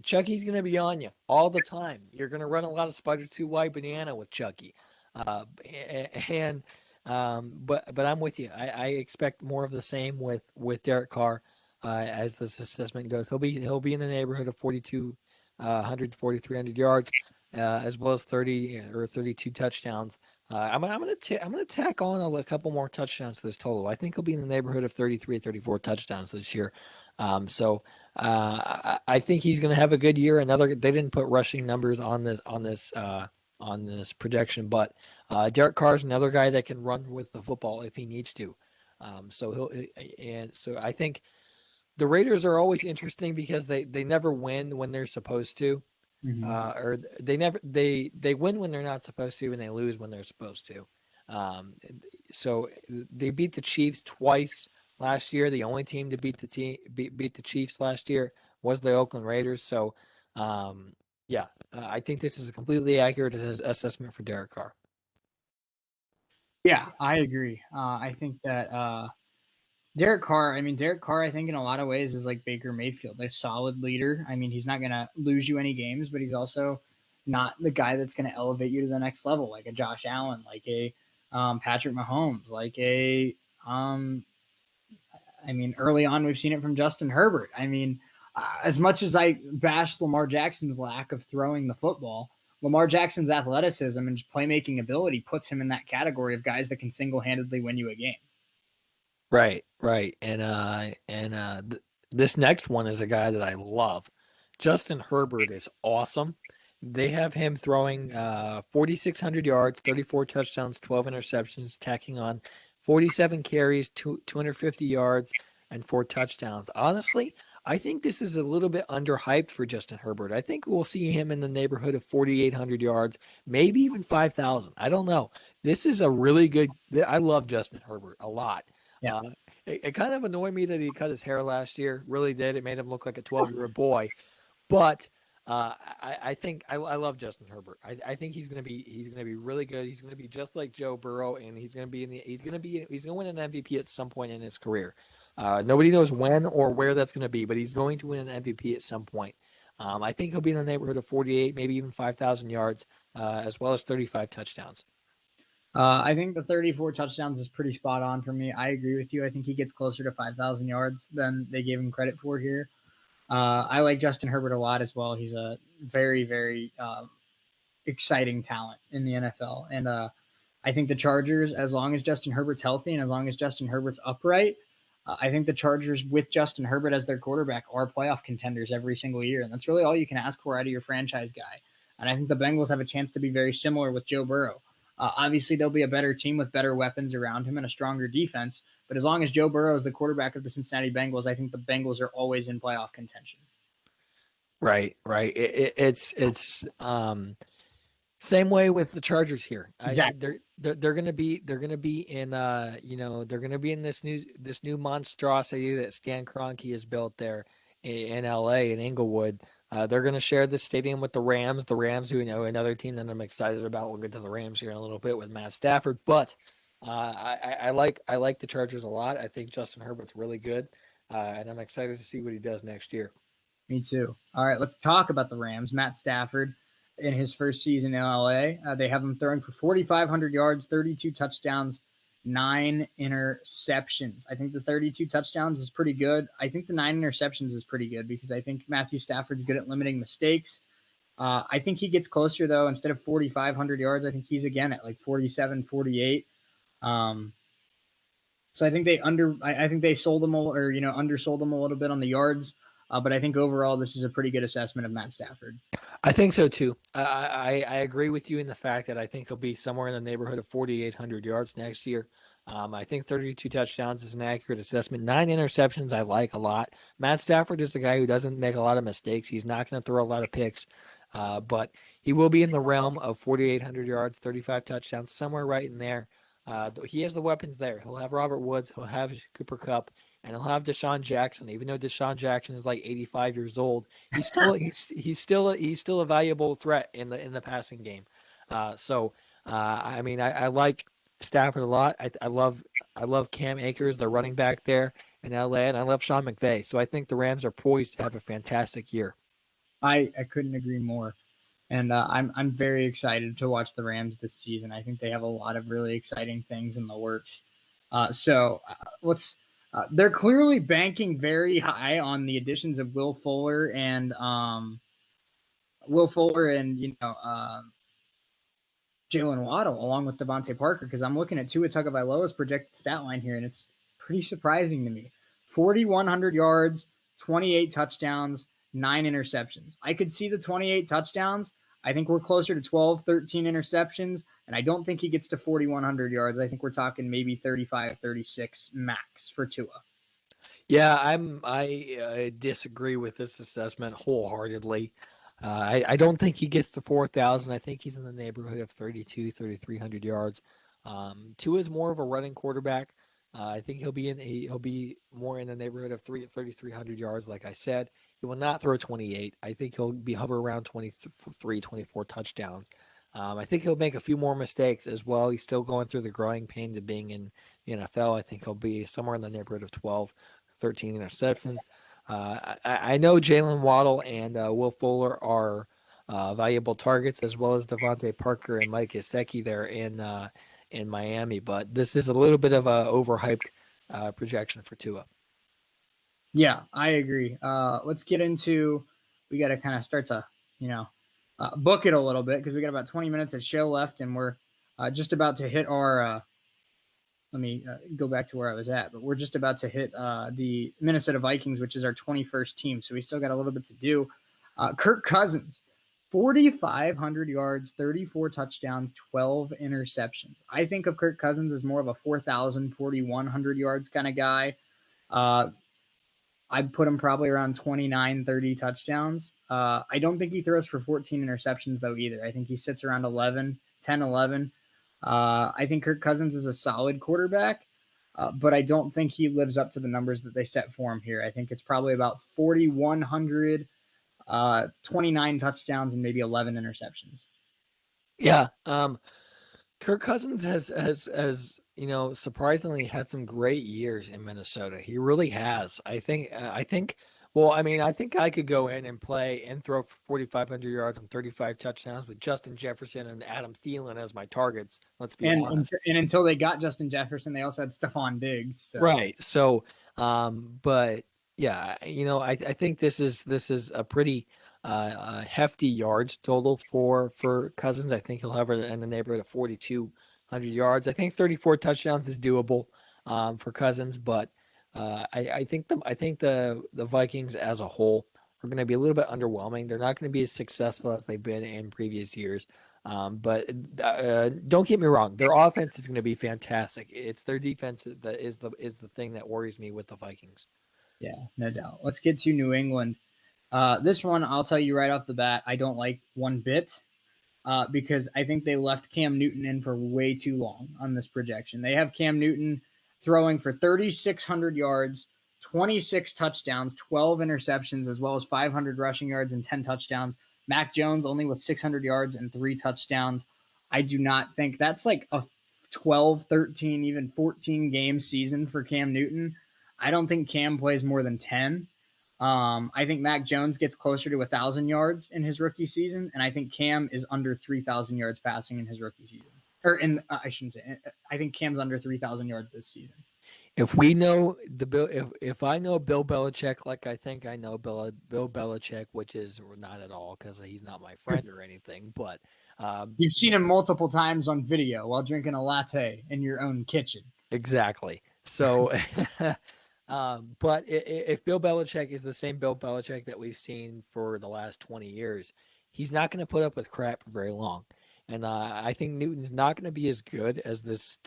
Chucky's going to be on you all the time. You're going to run a lot of spider 2 wide banana with Chucky. But I'm with you. I expect more of the same with Derek Carr as this assessment goes. He'll be in the neighborhood of 4,300 yards, as well as 30 or 32 touchdowns. I'm gonna tack on a couple more touchdowns to this total. I think he'll be in the neighborhood of 33, 34 touchdowns this year. I think he's gonna have a good year. They didn't put rushing numbers on this projection, but Derek Carr is another guy that can run with the football if he needs to. So I think the Raiders are always interesting because they never win when they're supposed to. Mm-hmm. Or they win when they're not supposed to, and they lose when they're supposed to. So they beat the Chiefs twice last year. The only team to beat the Chiefs last year was the Oakland Raiders. So, I think this is a completely accurate assessment for Derek Carr. Yeah, I agree. I think that Derek Carr, I think in a lot of ways is like Baker Mayfield, a solid leader. I mean, he's not going to lose you any games, but he's also not the guy that's going to elevate you to the next level, like a Josh Allen, like a Patrick Mahomes, like early on we've seen it from Justin Herbert. I mean, as much as I bash Lamar Jackson's lack of throwing the football, Lamar Jackson's athleticism and playmaking ability puts him in that category of guys that can single-handedly win you a game. Right. This next one is a guy that I love. Justin Herbert is awesome. They have him throwing 4,600 yards, 34 touchdowns, 12 interceptions, tacking on 47 carries, 250 yards, and 4 touchdowns. Honestly, I think this is a little bit underhyped for Justin Herbert. I think we'll see him in the neighborhood of 4,800 yards, maybe even 5,000. I don't know. This is a really good – I love Justin Herbert a lot. Yeah. It kind of annoyed me that he cut his hair last year. Really did. It made him look like a 12-year-old boy. But I think I love Justin Herbert. I think he's gonna be really good. He's gonna be just like Joe Burrow, and he's gonna win an MVP at some point in his career. Nobody knows when or where that's gonna be, but he's going to win an MVP at some point. I think he'll be in the neighborhood of 48, maybe even 5,000 yards, as well as 35 touchdowns. I think the 34 touchdowns is pretty spot on for me. I agree with you. I think he gets closer to 5,000 yards than they gave him credit for here. I like Justin Herbert a lot as well. He's a very, very exciting talent in the NFL. And I think the Chargers, as long as Justin Herbert's healthy and as long as Justin Herbert's upright, I think the Chargers with Justin Herbert as their quarterback are playoff contenders every single year. And that's really all you can ask for out of your franchise guy. And I think the Bengals have a chance to be very similar with Joe Burrow. Obviously, they'll be a better team with better weapons around him and a stronger defense. But as long as Joe Burrow is the quarterback of the Cincinnati Bengals, I think the Bengals are always in playoff contention. Right. It's same way with the Chargers here. Exactly. They're gonna be in this new monstrosity that Stan Kroenke has built there in LA in Inglewood. They're going to share the stadium with the Rams. The Rams, who another team that I'm excited about. We'll get to the Rams here in a little bit with Matt Stafford, but I like the Chargers a lot. I think Justin Herbert's really good, and I'm excited to see what he does next year. Me too. All right, let's talk about the Rams. Matt Stafford in his first season in LA. They have him throwing for 4,500 yards, 32 touchdowns, 9 interceptions. I think the 32 touchdowns is pretty good. I think the 9 interceptions is pretty good because I think Matthew Stafford's good at limiting mistakes. I think he gets closer, though. Instead of 4,500 yards, I think he's again at like 47, 48. So I think they sold him undersold him a little bit on the yards. But I think overall, this is a pretty good assessment of Matt Stafford. I think so, too. I agree with you in the fact that I think he'll be somewhere in the neighborhood of 4,800 yards next year. I think 32 touchdowns is an accurate assessment. 9 interceptions I like a lot. Matt Stafford is a guy who doesn't make a lot of mistakes. He's not going to throw a lot of picks, but he will be in the realm of 4,800 yards, 35 touchdowns, somewhere right in there. He has the weapons there. He'll have Robert Woods. He'll have Cooper Kupp. And he'll have Deshaun Jackson. Even though Deshaun Jackson is like 85 years old, he's still a valuable threat in the passing game. I mean, I like Stafford a lot. I love Cam Akers, the running back there in LA, and I love Sean McVay. So I think the Rams are poised to have a fantastic year. I couldn't agree more. And I'm very excited to watch the Rams this season. I think they have a lot of really exciting things in the works. They're clearly banking very high on the additions of Will Fuller and Jalen Waddle along with Devontae Parker, because I'm looking at Tua Tagovailoa's projected stat line here, and it's pretty surprising to me. 4,100 yards, 28 touchdowns, 9 interceptions. I could see the 28 touchdowns. I think we're closer to 12, 13 interceptions, and I don't think he gets to 4,100 yards. I think we're talking maybe 35, 36 max for Tua. Yeah, I disagree with this assessment wholeheartedly. I don't think he gets to 4,000. I think he's in the neighborhood of 32, 3,300 yards. Tua is more of a running quarterback. I think he'll be more in the neighborhood of 3,300 yards. Like I said, he will not throw 28. I think he'll be hover around 23, 24 touchdowns. I think he'll make a few more mistakes as well. He's still going through the growing pains of being in the NFL. I think he'll be somewhere in the neighborhood of 12, 13 interceptions. I know Jalen Waddle and Will Fuller are valuable targets, as well as Devontae Parker and Mike Gesicki there in Miami. But this is a little bit of a overhyped projection for Tua. Yeah, I agree. Let's get into. We got to kind of start to book it a little bit, because we got about 20 minutes of show left, and we're just about to hit our. Let me go back to where I was at, but we're just about to hit the Minnesota Vikings, which is our 21st team. So we still got a little bit to do. Kirk Cousins, 4,500 yards, 34 touchdowns, 12 interceptions. I think of Kirk Cousins as more of a 4,000, 4,100 yards kind of guy. I'd put him probably around 29, 30 touchdowns. I don't think he throws for 14 interceptions, though, either. I think he sits around 10, 11. I think Kirk Cousins is a solid quarterback, but I don't think he lives up to the numbers that they set for him here. I think it's probably about 4,100, 29 touchdowns, and maybe 11 interceptions. Yeah. Kirk Cousins has surprisingly had some great years in Minnesota. He really has. I think I could go in and play and throw for 4,500 yards and 35 touchdowns with Justin Jefferson and Adam Thielen as my targets. Let's be honest. And until they got Justin Jefferson, they also had Stephon Diggs. So. Right. So, but yeah, I think this is a pretty hefty yards total for Cousins. I think he'll have it in the neighborhood of 4,200 yards. I think 34 touchdowns is doable for Cousins, but I think the Vikings as a whole are going to be a little bit underwhelming. They're not going to be as successful as they've been in previous years. But don't get me wrong, their offense is going to be fantastic. It's their defense that is the thing that worries me with the Vikings. Yeah, no doubt. Let's get to New England. This one, I'll tell you right off the bat, I don't like one bit because I think they left Cam Newton in for way too long on this projection. They have Cam Newton throwing for 3,600 yards, 26 touchdowns, 12 interceptions, as well as 500 rushing yards and 10 touchdowns. Mac Jones only with 600 yards and 3 touchdowns. I do not think that's like a 12, 13, even 14 game season for Cam Newton. I don't think Cam plays more than 10. I think Mac Jones gets closer to 1,000 yards in his rookie season, and I think Cam is under 3,000 yards passing in his rookie season. I shouldn't say. I think Cam's under 3,000 yards this season. If we know if I know Bill Belichick like I think I know Bill Belichick, which is not at all because he's not my friend or anything, but you've seen him multiple times on video while drinking a latte in your own kitchen. Exactly. So, but if Bill Belichick is the same Bill Belichick that we've seen for the last 20 years, he's not going to put up with crap for very long. And I think Newton's not going to be as good as this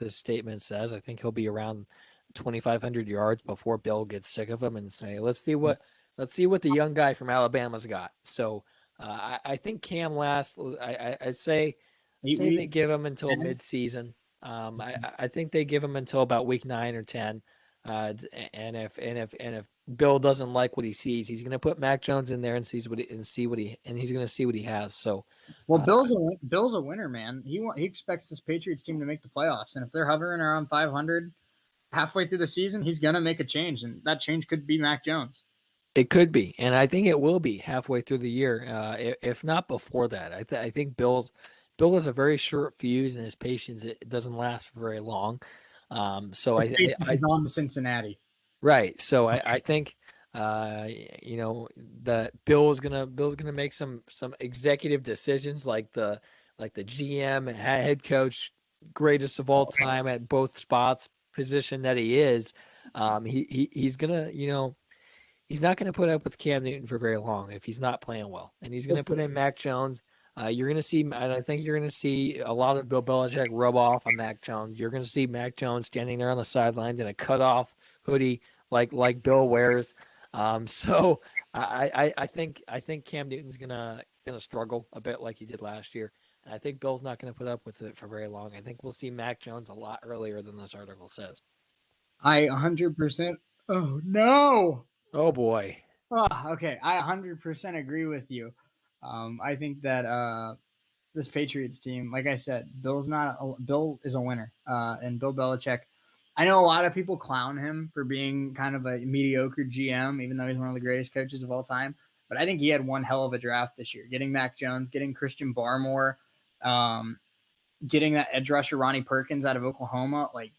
statement says. I think he'll be around 2,500 yards before Bill gets sick of him and say, let's see what the young guy from Alabama's got. So I think Cam lasts. I'd say they give him until midseason. I think they give him until about week 9 or 10. And if Bill doesn't like what he sees, he's going to put Mac Jones in there and he's going to see what he has. So, well, Bill's a winner, man. He expects this Patriots team to make the playoffs, and if they're hovering around 500 halfway through the season, he's going to make a change, and that change could be Mac Jones. It could be, and I think it will be halfway through the year, if not before that. I think Bill has a very short fuse, and his patience it doesn't last for very long. So I on to Cincinnati. Right. So I think that Bill's gonna make some executive decisions like the GM and head coach, greatest of all time at both spots, position that he is. He's gonna he's not gonna put up with Cam Newton for very long if he's not playing well, and he's gonna put in Mac Jones. You're going to see, and I think you're going to see a lot of Bill Belichick rub off on Mac Jones. You're going to see Mac Jones standing there on the sidelines in a cutoff hoodie like Bill wears. So I think Cam Newton's gonna struggle a bit like he did last year. And I think Bill's not going to put up with it for very long. I think we'll see Mac Jones a lot earlier than this article says. I 100%. Oh no! Oh boy. Oh, okay, I 100% agree with you. I think that this Patriots team, like I said, Bill is a winner, and Bill Belichick. I know a lot of people clown him for being kind of a mediocre GM, even though he's one of the greatest coaches of all time. But I think he had one hell of a draft this year, getting Mac Jones, getting Christian Barmore, getting that edge rusher Ronnie Perkins out of Oklahoma. Like,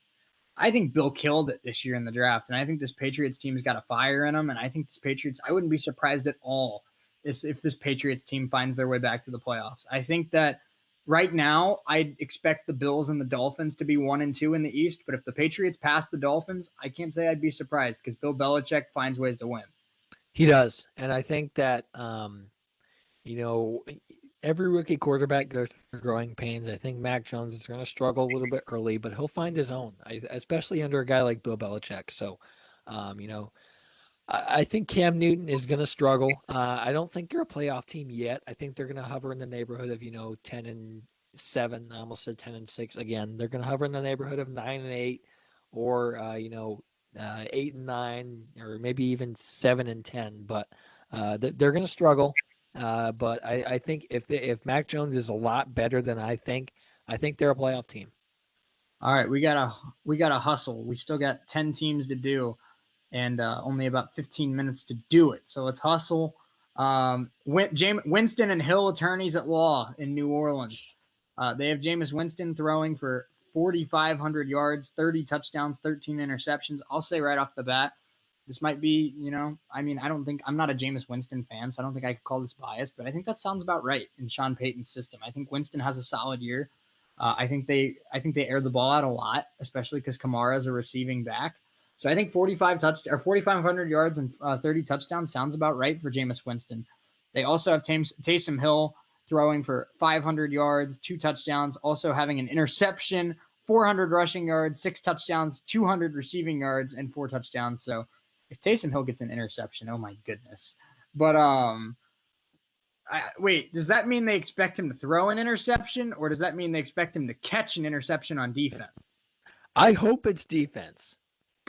I think Bill killed it this year in the draft, and I think this Patriots team's got a fire in them. And I think this Patriots, I wouldn't be surprised at all if this Patriots team finds their way back to the playoffs. I think that right now I'd expect the Bills and the Dolphins to be 1 and 2 in the East, but if the Patriots pass the Dolphins, I can't say I'd be surprised because Bill Belichick finds ways to win. He does, and I think that every rookie quarterback goes through growing pains. I think Mac Jones is going to struggle a little bit early, but he'll find his own, especially under a guy like Bill Belichick. So, I think Cam Newton is going to struggle. I don't think they're a playoff team yet. I think they're going to hover in the neighborhood of 10-7. I almost said 10-6 again. They're going to hover in the neighborhood of 9-8, or 8-9, or maybe even 7-10. But they're going to struggle. But I think if Mac Jones is a lot better than I think they're a playoff team. All right, we gotta hustle. We still got 10 teams to do, and only about 15 minutes to do it. So let's hustle. Winston and Hill attorneys at law in New Orleans. They have Jameis Winston throwing for 4,500 yards, 30 touchdowns, 13 interceptions. I'll say right off the bat, this might be, I'm not a Jameis Winston fan, so I don't think I could call this biased, but I think that sounds about right in Sean Payton's system. I think Winston has a solid year. I think they air the ball out a lot, especially because Kamara is a receiving back. So I think 4,500 yards and 30 touchdowns sounds about right for Jameis Winston. They also have Taysom Hill throwing for 500 yards, 2 touchdowns, also having an interception, 400 rushing yards, 6 touchdowns, 200 receiving yards, and 4 touchdowns. So if Taysom Hill gets an interception, oh my goodness. But wait, does that mean they expect him to throw an interception, or does that mean they expect him to catch an interception on defense? I hope it's defense.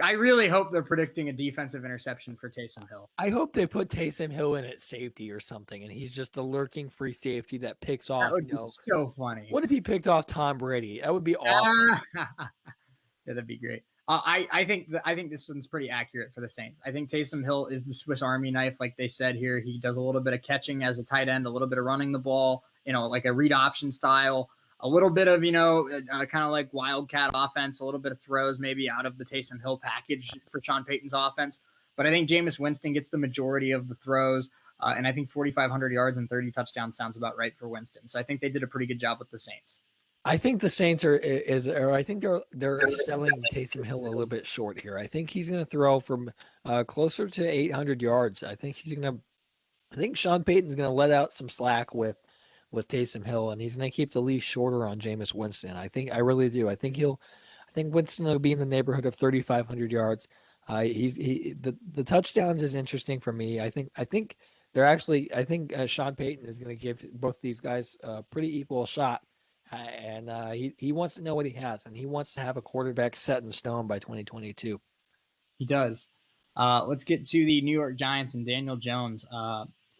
I really hope they're predicting a defensive interception for Taysom Hill. I hope they put Taysom Hill in at safety or something, and he's just a lurking free safety that picks off. That would be so funny. What if he picked off Tom Brady? That would be awesome. Yeah, that'd be great. I think this one's pretty accurate for the Saints. I think Taysom Hill is the Swiss Army knife, like they said here. He does a little bit of catching as a tight end, a little bit of running the ball, like a read option style, a little bit of, kind of like wildcat offense, a little bit of throws maybe out of the Taysom Hill package for Sean Payton's offense. But I think Jameis Winston gets the majority of the throws, and I think 4,500 yards and 30 touchdowns sounds about right for Winston. So I think they did a pretty good job with the Saints. I think the Saints are I think they're selling Taysom Hill a little bit short here. I think he's going to throw from closer to 800 yards. I think Sean Payton's going to let out some slack with with Taysom Hill, and he's going to keep the leash shorter on Jameis Winston. I really do. I think Winston will be in the neighborhood of 3,500 yards. The touchdowns is interesting for me. I think Sean Payton is going to give both these guys a pretty equal shot, and he wants to know what he has, and he wants to have a quarterback set in stone by 2022. He does. Let's get to the New York Giants and Daniel Jones.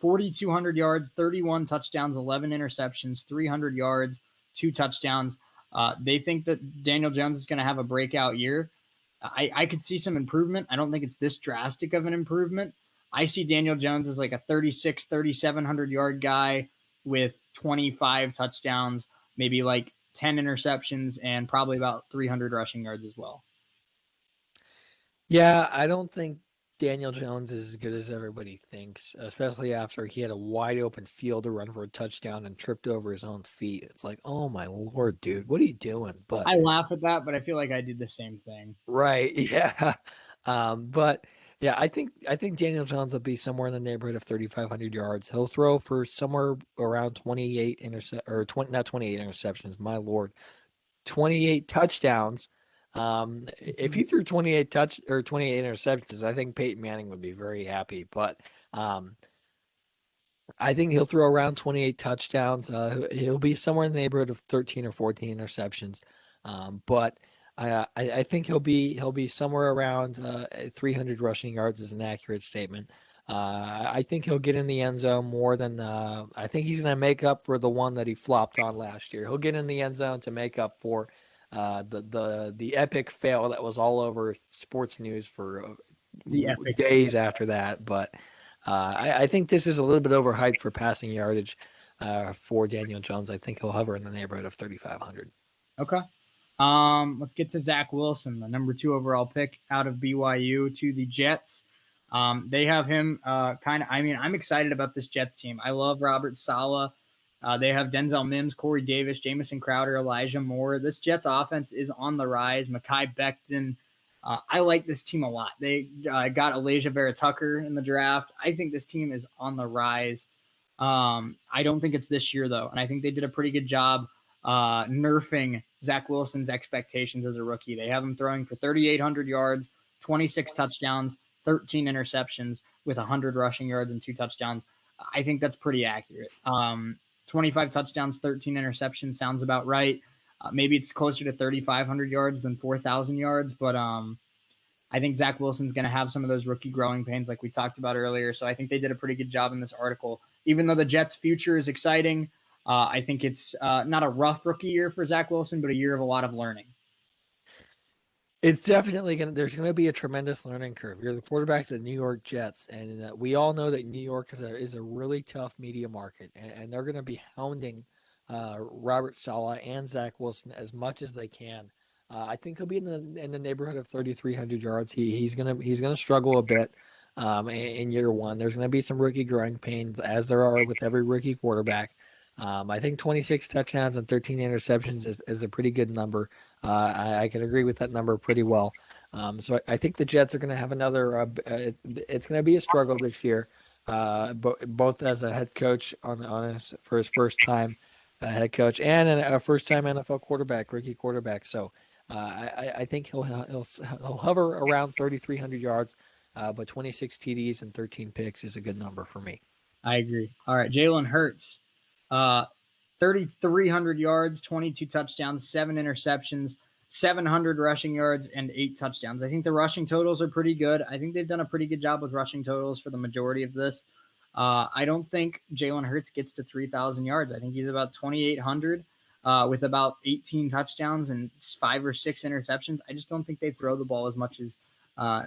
4,200 yards, 31 touchdowns, 11 interceptions, 300 yards, 2 touchdowns. They think that Daniel Jones is going to have a breakout year. I could see some improvement. I don't think it's this drastic of an improvement. I see Daniel Jones as like a 3,700 yard guy with 25 touchdowns, maybe like 10 interceptions, and probably about 300 rushing yards as well. Yeah, I don't think Daniel Jones is as good as everybody thinks, especially after he had a wide open field to run for a touchdown and tripped over his own feet. It's like, oh my Lord, dude, what are you doing? But I laugh at that, but I feel like I did the same thing. right, yeah. But yeah, I think Daniel Jones will be somewhere in the neighborhood of 3,500 yards. He'll throw for somewhere around 28 not 28 interceptions, my Lord, 28 touchdowns. If he threw 28 interceptions, I think Peyton Manning would be very happy. But I think he'll throw around 28 touchdowns. He'll be somewhere in the neighborhood of 13 or 14 interceptions. But I think he'll be somewhere around 300 rushing yards is an accurate statement. I think he'll get in the end zone more than I think he's going to make up for the one that he flopped on last year. He'll get in the end zone to make up for the epic fail that was all over sports news for days after that. But I think this is a little bit overhyped for passing yardage for Daniel Jones. I think he'll hover in the neighborhood of 3,500. Okay. Let's get to Zach Wilson, the number 2 overall pick out of BYU to the Jets. They have him I'm excited about this Jets team. I love Robert Saleh. They have Denzel Mims, Corey Davis, Jamison Crowder, Elijah Moore. This Jets offense is on the rise. Mekhi Becton. I like this team a lot. They got Elijah Vera-Tucker in the draft. I think this team is on the rise. I don't think it's this year, though, and I think they did a pretty good job nerfing Zach Wilson's expectations as a rookie. They have him throwing for 3,800 yards, 26 touchdowns, 13 interceptions with 100 rushing yards and 2 touchdowns. I think that's pretty accurate. 25 touchdowns, 13 interceptions sounds about right. Maybe it's closer to 3,500 yards than 4,000 yards, but I think Zach Wilson's going to have some of those rookie growing pains like we talked about earlier. So I think they did a pretty good job in this article. Even though the Jets' future is exciting, I think it's not a rough rookie year for Zach Wilson, but a year of a lot of learning. It's definitely there's going to be a tremendous learning curve. You're the quarterback of the New York Jets, and we all know that New York is a really tough media market, and they're going to be hounding Robert Saleh and Zach Wilson as much as they can. I think he'll be in the neighborhood of 3,300 yards. He's gonna struggle a bit in year one. There's going to be some rookie growing pains, as there are with every rookie quarterback. I think 26 touchdowns and 13 interceptions is a pretty good number. I can agree with that number pretty well. So I think the Jets are going to have another. It's going to be a struggle this year, both as a head coach for his first time head coach and a first time NFL quarterback, rookie quarterback. So I think he'll hover around 3,300 yards, but 26 TDs and 13 picks is a good number for me. I agree. All right, Jalen Hurts. 3,300 yards, 22 touchdowns, 7 interceptions, 700 rushing yards, and 8 touchdowns. I think the rushing totals are pretty good. I think they've done a pretty good job with rushing totals for the majority of this. I don't think Jalen Hurts gets to 3,000 yards. I think he's about 2,800 with about 18 touchdowns and 5 or 6 interceptions. I just don't think they throw the ball as much as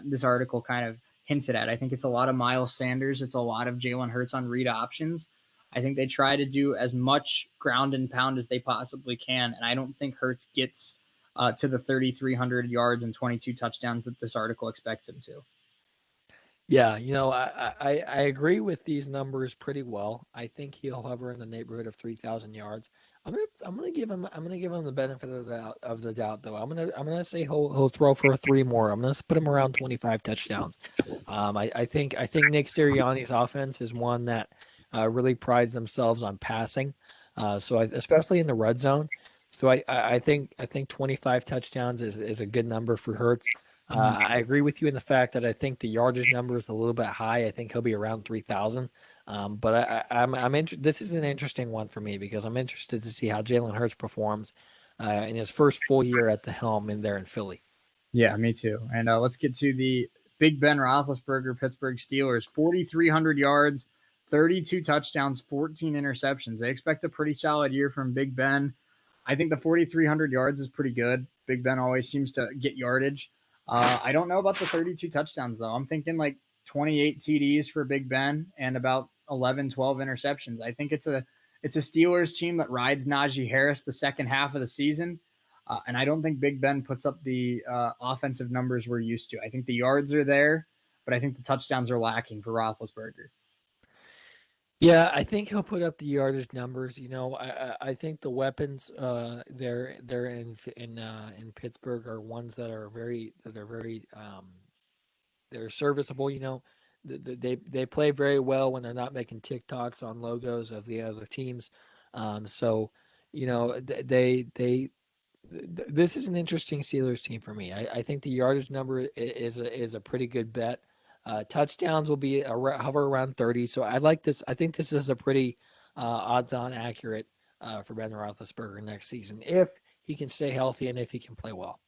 this article kind of hinted at. I think it's a lot of Miles Sanders. It's a lot of Jalen Hurts on read options. I think they try to do as much ground and pound as they possibly can, and I don't think Hurts gets to the 3,300 yards and 22 touchdowns that this article expects him to. Yeah, I agree with these numbers pretty well. I think he'll hover in the neighborhood of 3,000 yards. I'm gonna give him the benefit of the doubt though. I'm gonna say he'll throw for 3 more. I'm gonna put him around 25 touchdowns. I think Nick Sirianni's offense is one that really prides themselves on passing. Especially in the red zone. So I think 25 touchdowns is a good number for Hurts. I agree with you in the fact that I think the yardage number is a little bit high. I think he'll be around 3,000. But this is an interesting one for me because I'm interested to see how Jalen Hurts performs in his first full year at the helm in there in Philly. Yeah, me too. And let's get to the Big Ben Roethlisberger Pittsburgh Steelers. 4,300 yards, 32 touchdowns, 14 interceptions. They expect a pretty solid year from Big Ben. I think the 4,300 yards is pretty good. Big Ben always seems to get yardage. I don't know about the 32 touchdowns, though. I'm thinking like 28 TDs for Big Ben and about 11, 12 interceptions. I think it's a Steelers team that rides Najee Harris the second half of the season. And I don't think Big Ben puts up the offensive numbers we're used to. I think the yards are there, but I think the touchdowns are lacking for Roethlisberger. Yeah, I think he'll put up the yardage numbers. I think the weapons there in Pittsburgh are ones that are very they're serviceable. They play very well when they're not making TikToks on logos of the other teams. This is an interesting Steelers team for me. I think the yardage number is a pretty good bet. Touchdowns will be hover around 30. So I like this. I think this is a pretty odds-on accurate for Ben Roethlisberger next season if he can stay healthy and if he can play well.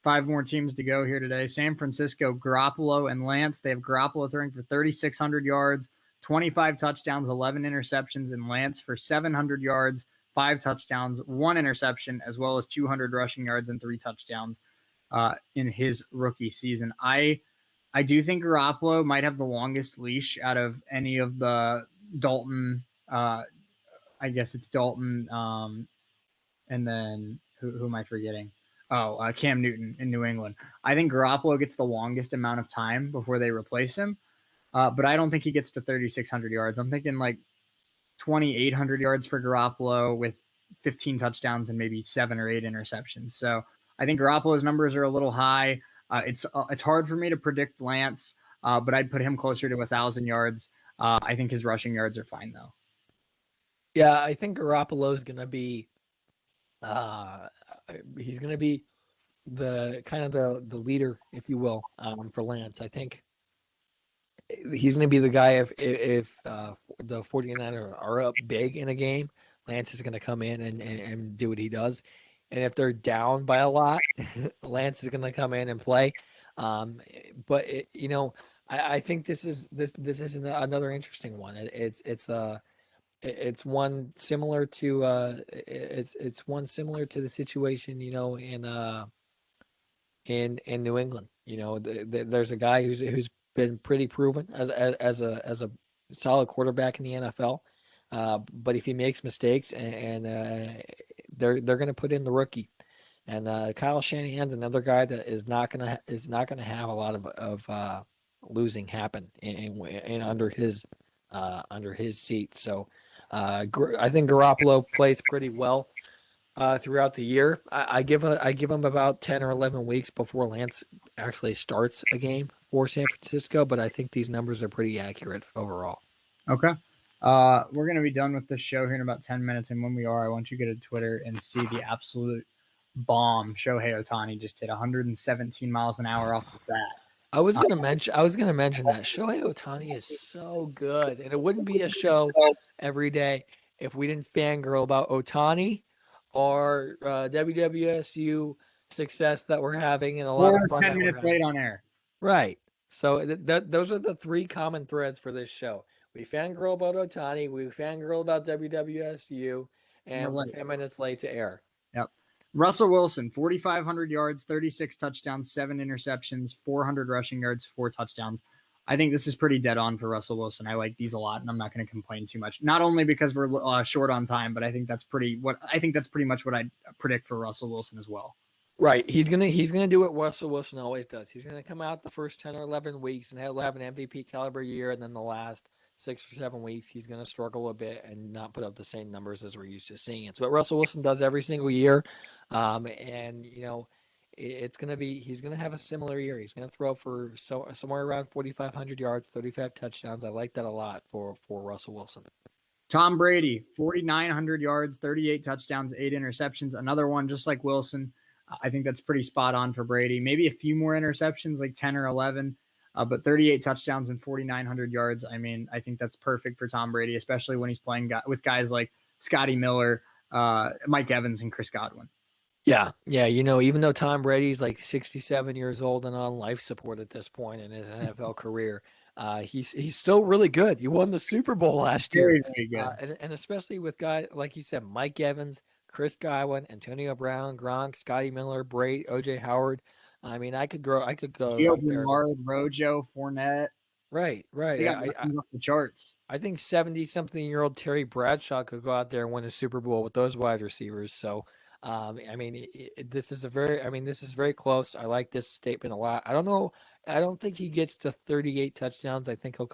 5 more teams to go here today. San Francisco, Garoppolo, and Lance. They have Garoppolo throwing for 3,600 yards, 25 touchdowns, 11 interceptions, and Lance for 700 yards, 5 touchdowns, 1 interception, as well as 200 rushing yards and 3 touchdowns in his rookie season. I do think Garoppolo might have the longest leash out of any of the Dalton. I guess it's Dalton, and then who am I forgetting? Cam Newton in New England. I think Garoppolo gets the longest amount of time before they replace him, but I don't think he gets to 3,600 yards. I'm thinking like 2,800 yards for Garoppolo with 15 touchdowns and maybe 7 or 8 interceptions. So I think Garoppolo's numbers are a little high. It's hard for me to predict Lance, but I'd put him closer to 1,000 yards. I think his rushing yards are fine, though. Yeah, I think Garoppolo is going to be he's going to be the kind of the leader, if you will, for Lance. I think he's going to be the guy if the 49ers are up big in a game, Lance is going to come in and do what he does. And if they're down by a lot, Lance is going to come in and play. I think this is another interesting one. It's one similar to it's one similar to the situation in New England. There's a guy who's been pretty proven as a solid quarterback in the NFL. But if he makes mistakes and they're going to put in the rookie, and Kyle Shanahan's another guy that is not going to have a lot of losing happen in under his seat. So I think Garoppolo plays pretty well throughout the year. I give him about 10 or 11 weeks before Lance actually starts a game for San Francisco, but I think these numbers are pretty accurate overall. Okay. We're going to be done with this show here in about 10 minutes. And when we are, I want you to go to Twitter and see the absolute bomb Shohei Ohtani just hit 117 miles an hour off the bat. I was going to mention that Shohei Ohtani is so good. And it wouldn't be a show every day if we didn't fangirl about Ohtani or WWSU success that we're having and a lot of fun. 10 minutes late on air. Right. So those are the 3 common threads for this show. We fangirl about Ohtani, we fangirl about WWSU, and we're 10 minutes late to air. Yep. Russell Wilson, 4,500 yards, 36 touchdowns, 7 interceptions, 400 rushing yards, 4 touchdowns. I think this is pretty dead on for Russell Wilson. I like these a lot, and I'm not going to complain too much. Not only because we're short on time, but I think that's pretty much what I predict for Russell Wilson as well. Right. He's gonna do what Russell Wilson always does. He's gonna come out the first 10 or 11 weeks and he'll have an MVP caliber year, and then the last 6 or 7 weeks he's gonna struggle a bit and not put up the same numbers as we're used to seeing. It's what Russell Wilson does every single year, and it's gonna be he's gonna have a similar year. He's gonna throw for somewhere around 4,500 yards, 35 touchdowns. I like that a lot for Russell Wilson. Tom Brady, 4,900 yards, 38 touchdowns, 8 interceptions. Another one just like Wilson. I think that's pretty spot on for Brady. Maybe a few more interceptions, like 10 or 11, but 38 touchdowns and 4,900 yards. I mean, I think that's perfect for Tom Brady, especially when he's playing with guys like Scotty Miller, Mike Evans, and Chris Godwin. Yeah. Even though Tom Brady's like 67 years old and on life support at this point in his NFL career, he's still really good. He won the Super Bowl last year, Very good. And especially with guys like you said, Mike Evans, Chris Godwin, Antonio Brown, Gronk, Scotty Miller, Brady, OJ Howard. I mean, I could go Gio up there. Bernard, Rojo, Fournette. Right. They got off the charts. I think 70-something-year-old Terry Bradshaw could go out there and win a Super Bowl with those wide receivers. So, I mean, this is very close. I like this statement a lot. I don't know. I don't think he gets to 38 touchdowns. I think he'll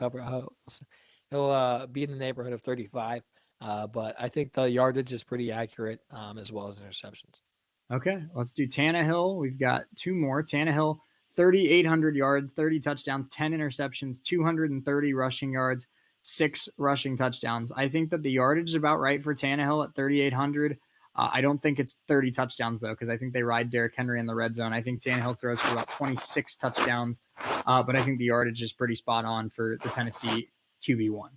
be in the neighborhood of 35. But I think the yardage is pretty accurate, as well as interceptions. Okay, let's do Tannehill. We've got two more. Tannehill, 3,800 yards, 30 touchdowns, 10 interceptions, 230 rushing yards, 6 rushing touchdowns. I think that the yardage is about right for Tannehill at 3,800. I don't think it's 30 touchdowns, though, because I think they ride Derrick Henry in the red zone. I think Tannehill throws for about 26 touchdowns, but I think the yardage is pretty spot on for the Tennessee QB1.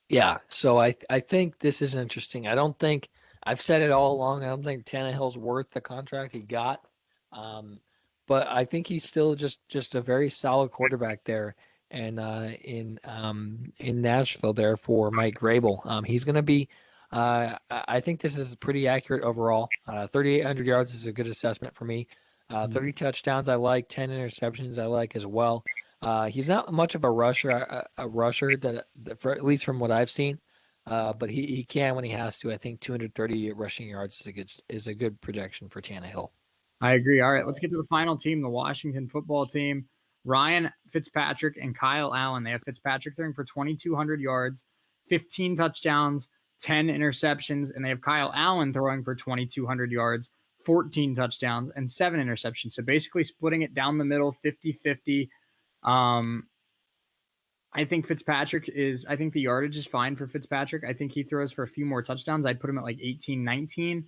Yeah, so I think this is interesting. I don't think I've said it all along. I don't think Tannehill's worth the contract he got, but I think he's still just a very solid quarterback there, and in Nashville there for Mike Grable. He's going to be. I think this is pretty accurate overall. 3,800 yards is a good assessment for me. 30 touchdowns I like, 10 interceptions I like as well. He's not much of a rusher that for, at least from what I've seen, but he can when he has to. I think 230 rushing yards is a good projection for Tannehill. I agree. All right, let's get to the final team, the Washington football team. Ryan Fitzpatrick and Kyle Allen. They have Fitzpatrick throwing for 2,200 yards, 15 touchdowns, 10 interceptions, and they have Kyle Allen throwing for 2,200 yards, 14 touchdowns, and 7 interceptions. So basically splitting it down the middle, 50-50. I think I think the yardage is fine for Fitzpatrick. I think he throws for a few more touchdowns. I'd put him at like 18, 19.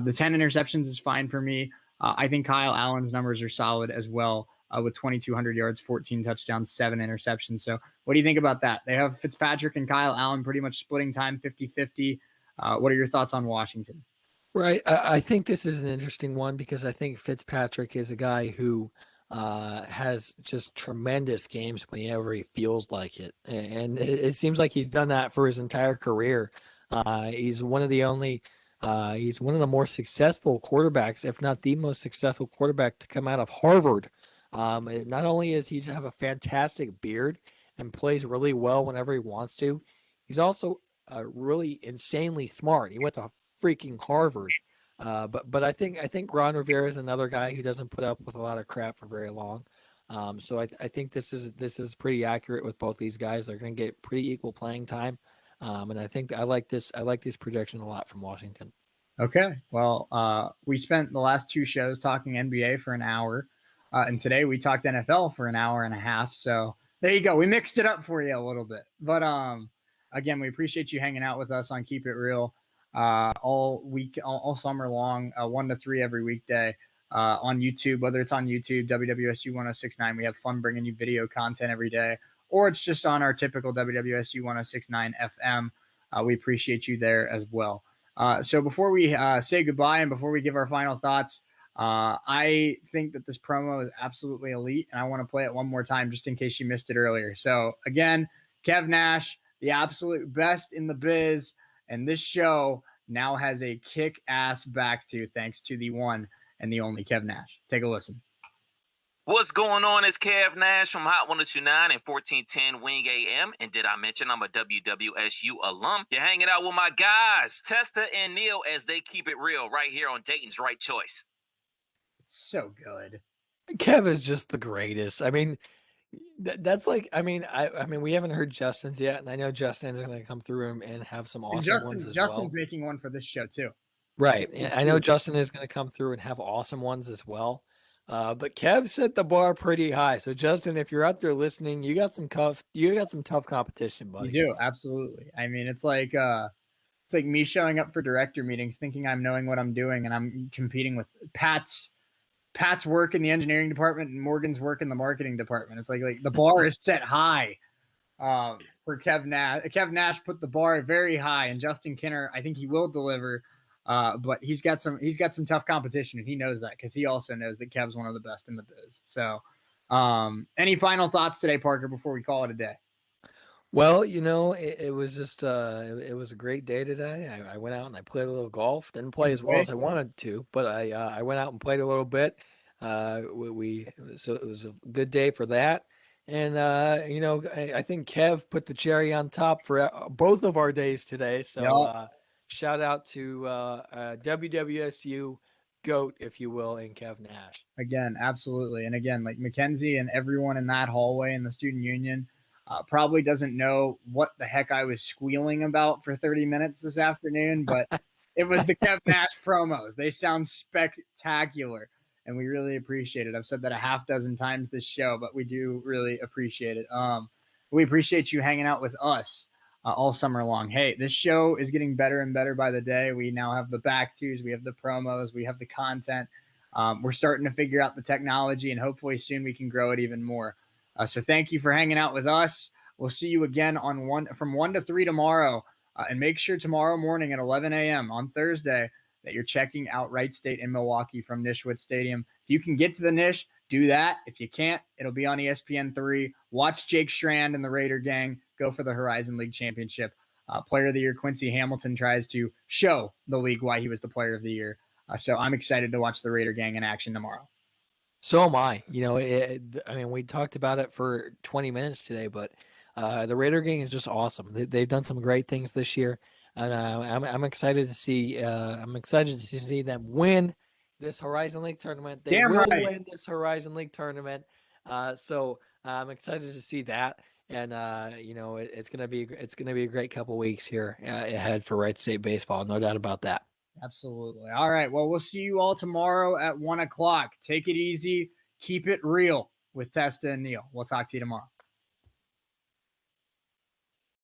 The 10 interceptions is fine for me. I think Kyle Allen's numbers are solid as well, with 2,200 yards, 14 touchdowns, 7 interceptions. So what do you think about that? They have Fitzpatrick and Kyle Allen pretty much splitting time 50-50. What are your thoughts on Washington? Right. I think this is an interesting one because I think Fitzpatrick is a guy who has just tremendous games whenever he feels like it. And it seems like he's done that for his entire career. He's one of the more successful quarterbacks, if not the most successful quarterback to come out of Harvard. Not only does he have a fantastic beard and plays really well whenever he wants to, he's also really insanely smart. He went to freaking Harvard. But I think Ron Rivera is another guy who doesn't put up with a lot of crap for very long. So I think this is pretty accurate with both these guys. They're going to get pretty equal playing time. And I think I like this projection a lot from Washington. Okay. Well, we spent the last 2 shows talking NBA for an hour. And today we talked NFL for an hour and a half. So there you go. We mixed it up for you a little bit. But again, we appreciate you hanging out with us on Keep It Real all week, all summer long, 1 to 3 every weekday on YouTube, whether it's on YouTube, WWSU 1069. We have fun bringing you video content every day, or it's just on our typical WWSU 1069 FM. We appreciate you there as well. So before we say goodbye and before we give our final thoughts, I think that this promo is absolutely elite, and I want to play it one more time just in case you missed it earlier. So again, Kev Nash, the absolute best in the biz, and this show now has a kick-ass back to thanks to the one and the only Kev Nash. Take a listen. What's going on? It's Kev Nash from Hot 1029 and 1410 Wing AM. And did I mention I'm a WWSU alum? You're hanging out with my guys, Testa and Neal, as they keep it real right here on Dayton's Right Choice. So good. Kev is just the greatest. I mean, that's like, I mean, we haven't heard Justin's yet, and I know Justin's going to come through and have some awesome ones as well. Justin's making one for this show too. Right. I know Justin is going to come through and have awesome ones as well. But Kev set the bar pretty high. So Justin, if you're out there listening, you got some tough competition, buddy. You do, absolutely. I mean, it's like me showing up for director meetings thinking I'm knowing what I'm doing, and I'm competing with Pat's work in the engineering department and Morgan's work in the marketing department. It's like the bar is set high for Kev Nash. Kev Nash put the bar very high, and Justin Kinner, I think he will deliver. But he's got some tough competition, and he knows that because he also knows that Kev's one of the best in the biz. So, any final thoughts today, Parker, before we call it a day? Well, it was just it was a great day today. I went out and I played a little golf. Didn't play as well as I wanted to, but I went out and played a little bit. So it was a good day for that. And I think Kev put the cherry on top for both of our days today. So shout out to WWSU GOAT, if you will, and Kev Nash. Again, absolutely. And again, like Mackenzie and everyone in that hallway in the student union probably doesn't know what the heck I was squealing about for 30 minutes this afternoon, but it was the Kev Nash promos. They sound spectacular, and we really appreciate it. I've said that a half dozen times this show, but we do really appreciate it. We appreciate you hanging out with us all summer long. Hey, this show is getting better and better by the day. We now have the back twos, we have the promos, we have the content. We're starting to figure out the technology, and hopefully soon we can grow it even more. So thank you for hanging out with us. We'll see you again from 1 to 3 tomorrow. And make sure tomorrow morning at 11 a.m. on Thursday that you're checking out Wright State in Milwaukee from Nishwitz Stadium. If you can get to the Nish, do that. If you can't, it'll be on ESPN3. Watch Jake Strand and the Raider gang go for the Horizon League Championship. Player of the Year Quincy Hamilton tries to show the league why he was the Player of the Year. So I'm excited to watch the Raider gang in action tomorrow. So am I. We talked about it for 20 minutes today, but the Raider gang is just awesome. They've done some great things this year, and I'm excited to see. I'm excited to see them win this Horizon League tournament. They will win this Horizon League tournament. So I'm excited to see that, and it's gonna be a great couple weeks here ahead for Wright State baseball. No doubt about that. Absolutely. All right. Well, we'll see you all tomorrow at 1 o'clock. Take it easy. Keep it real with Testa and Neal. We'll talk to you tomorrow.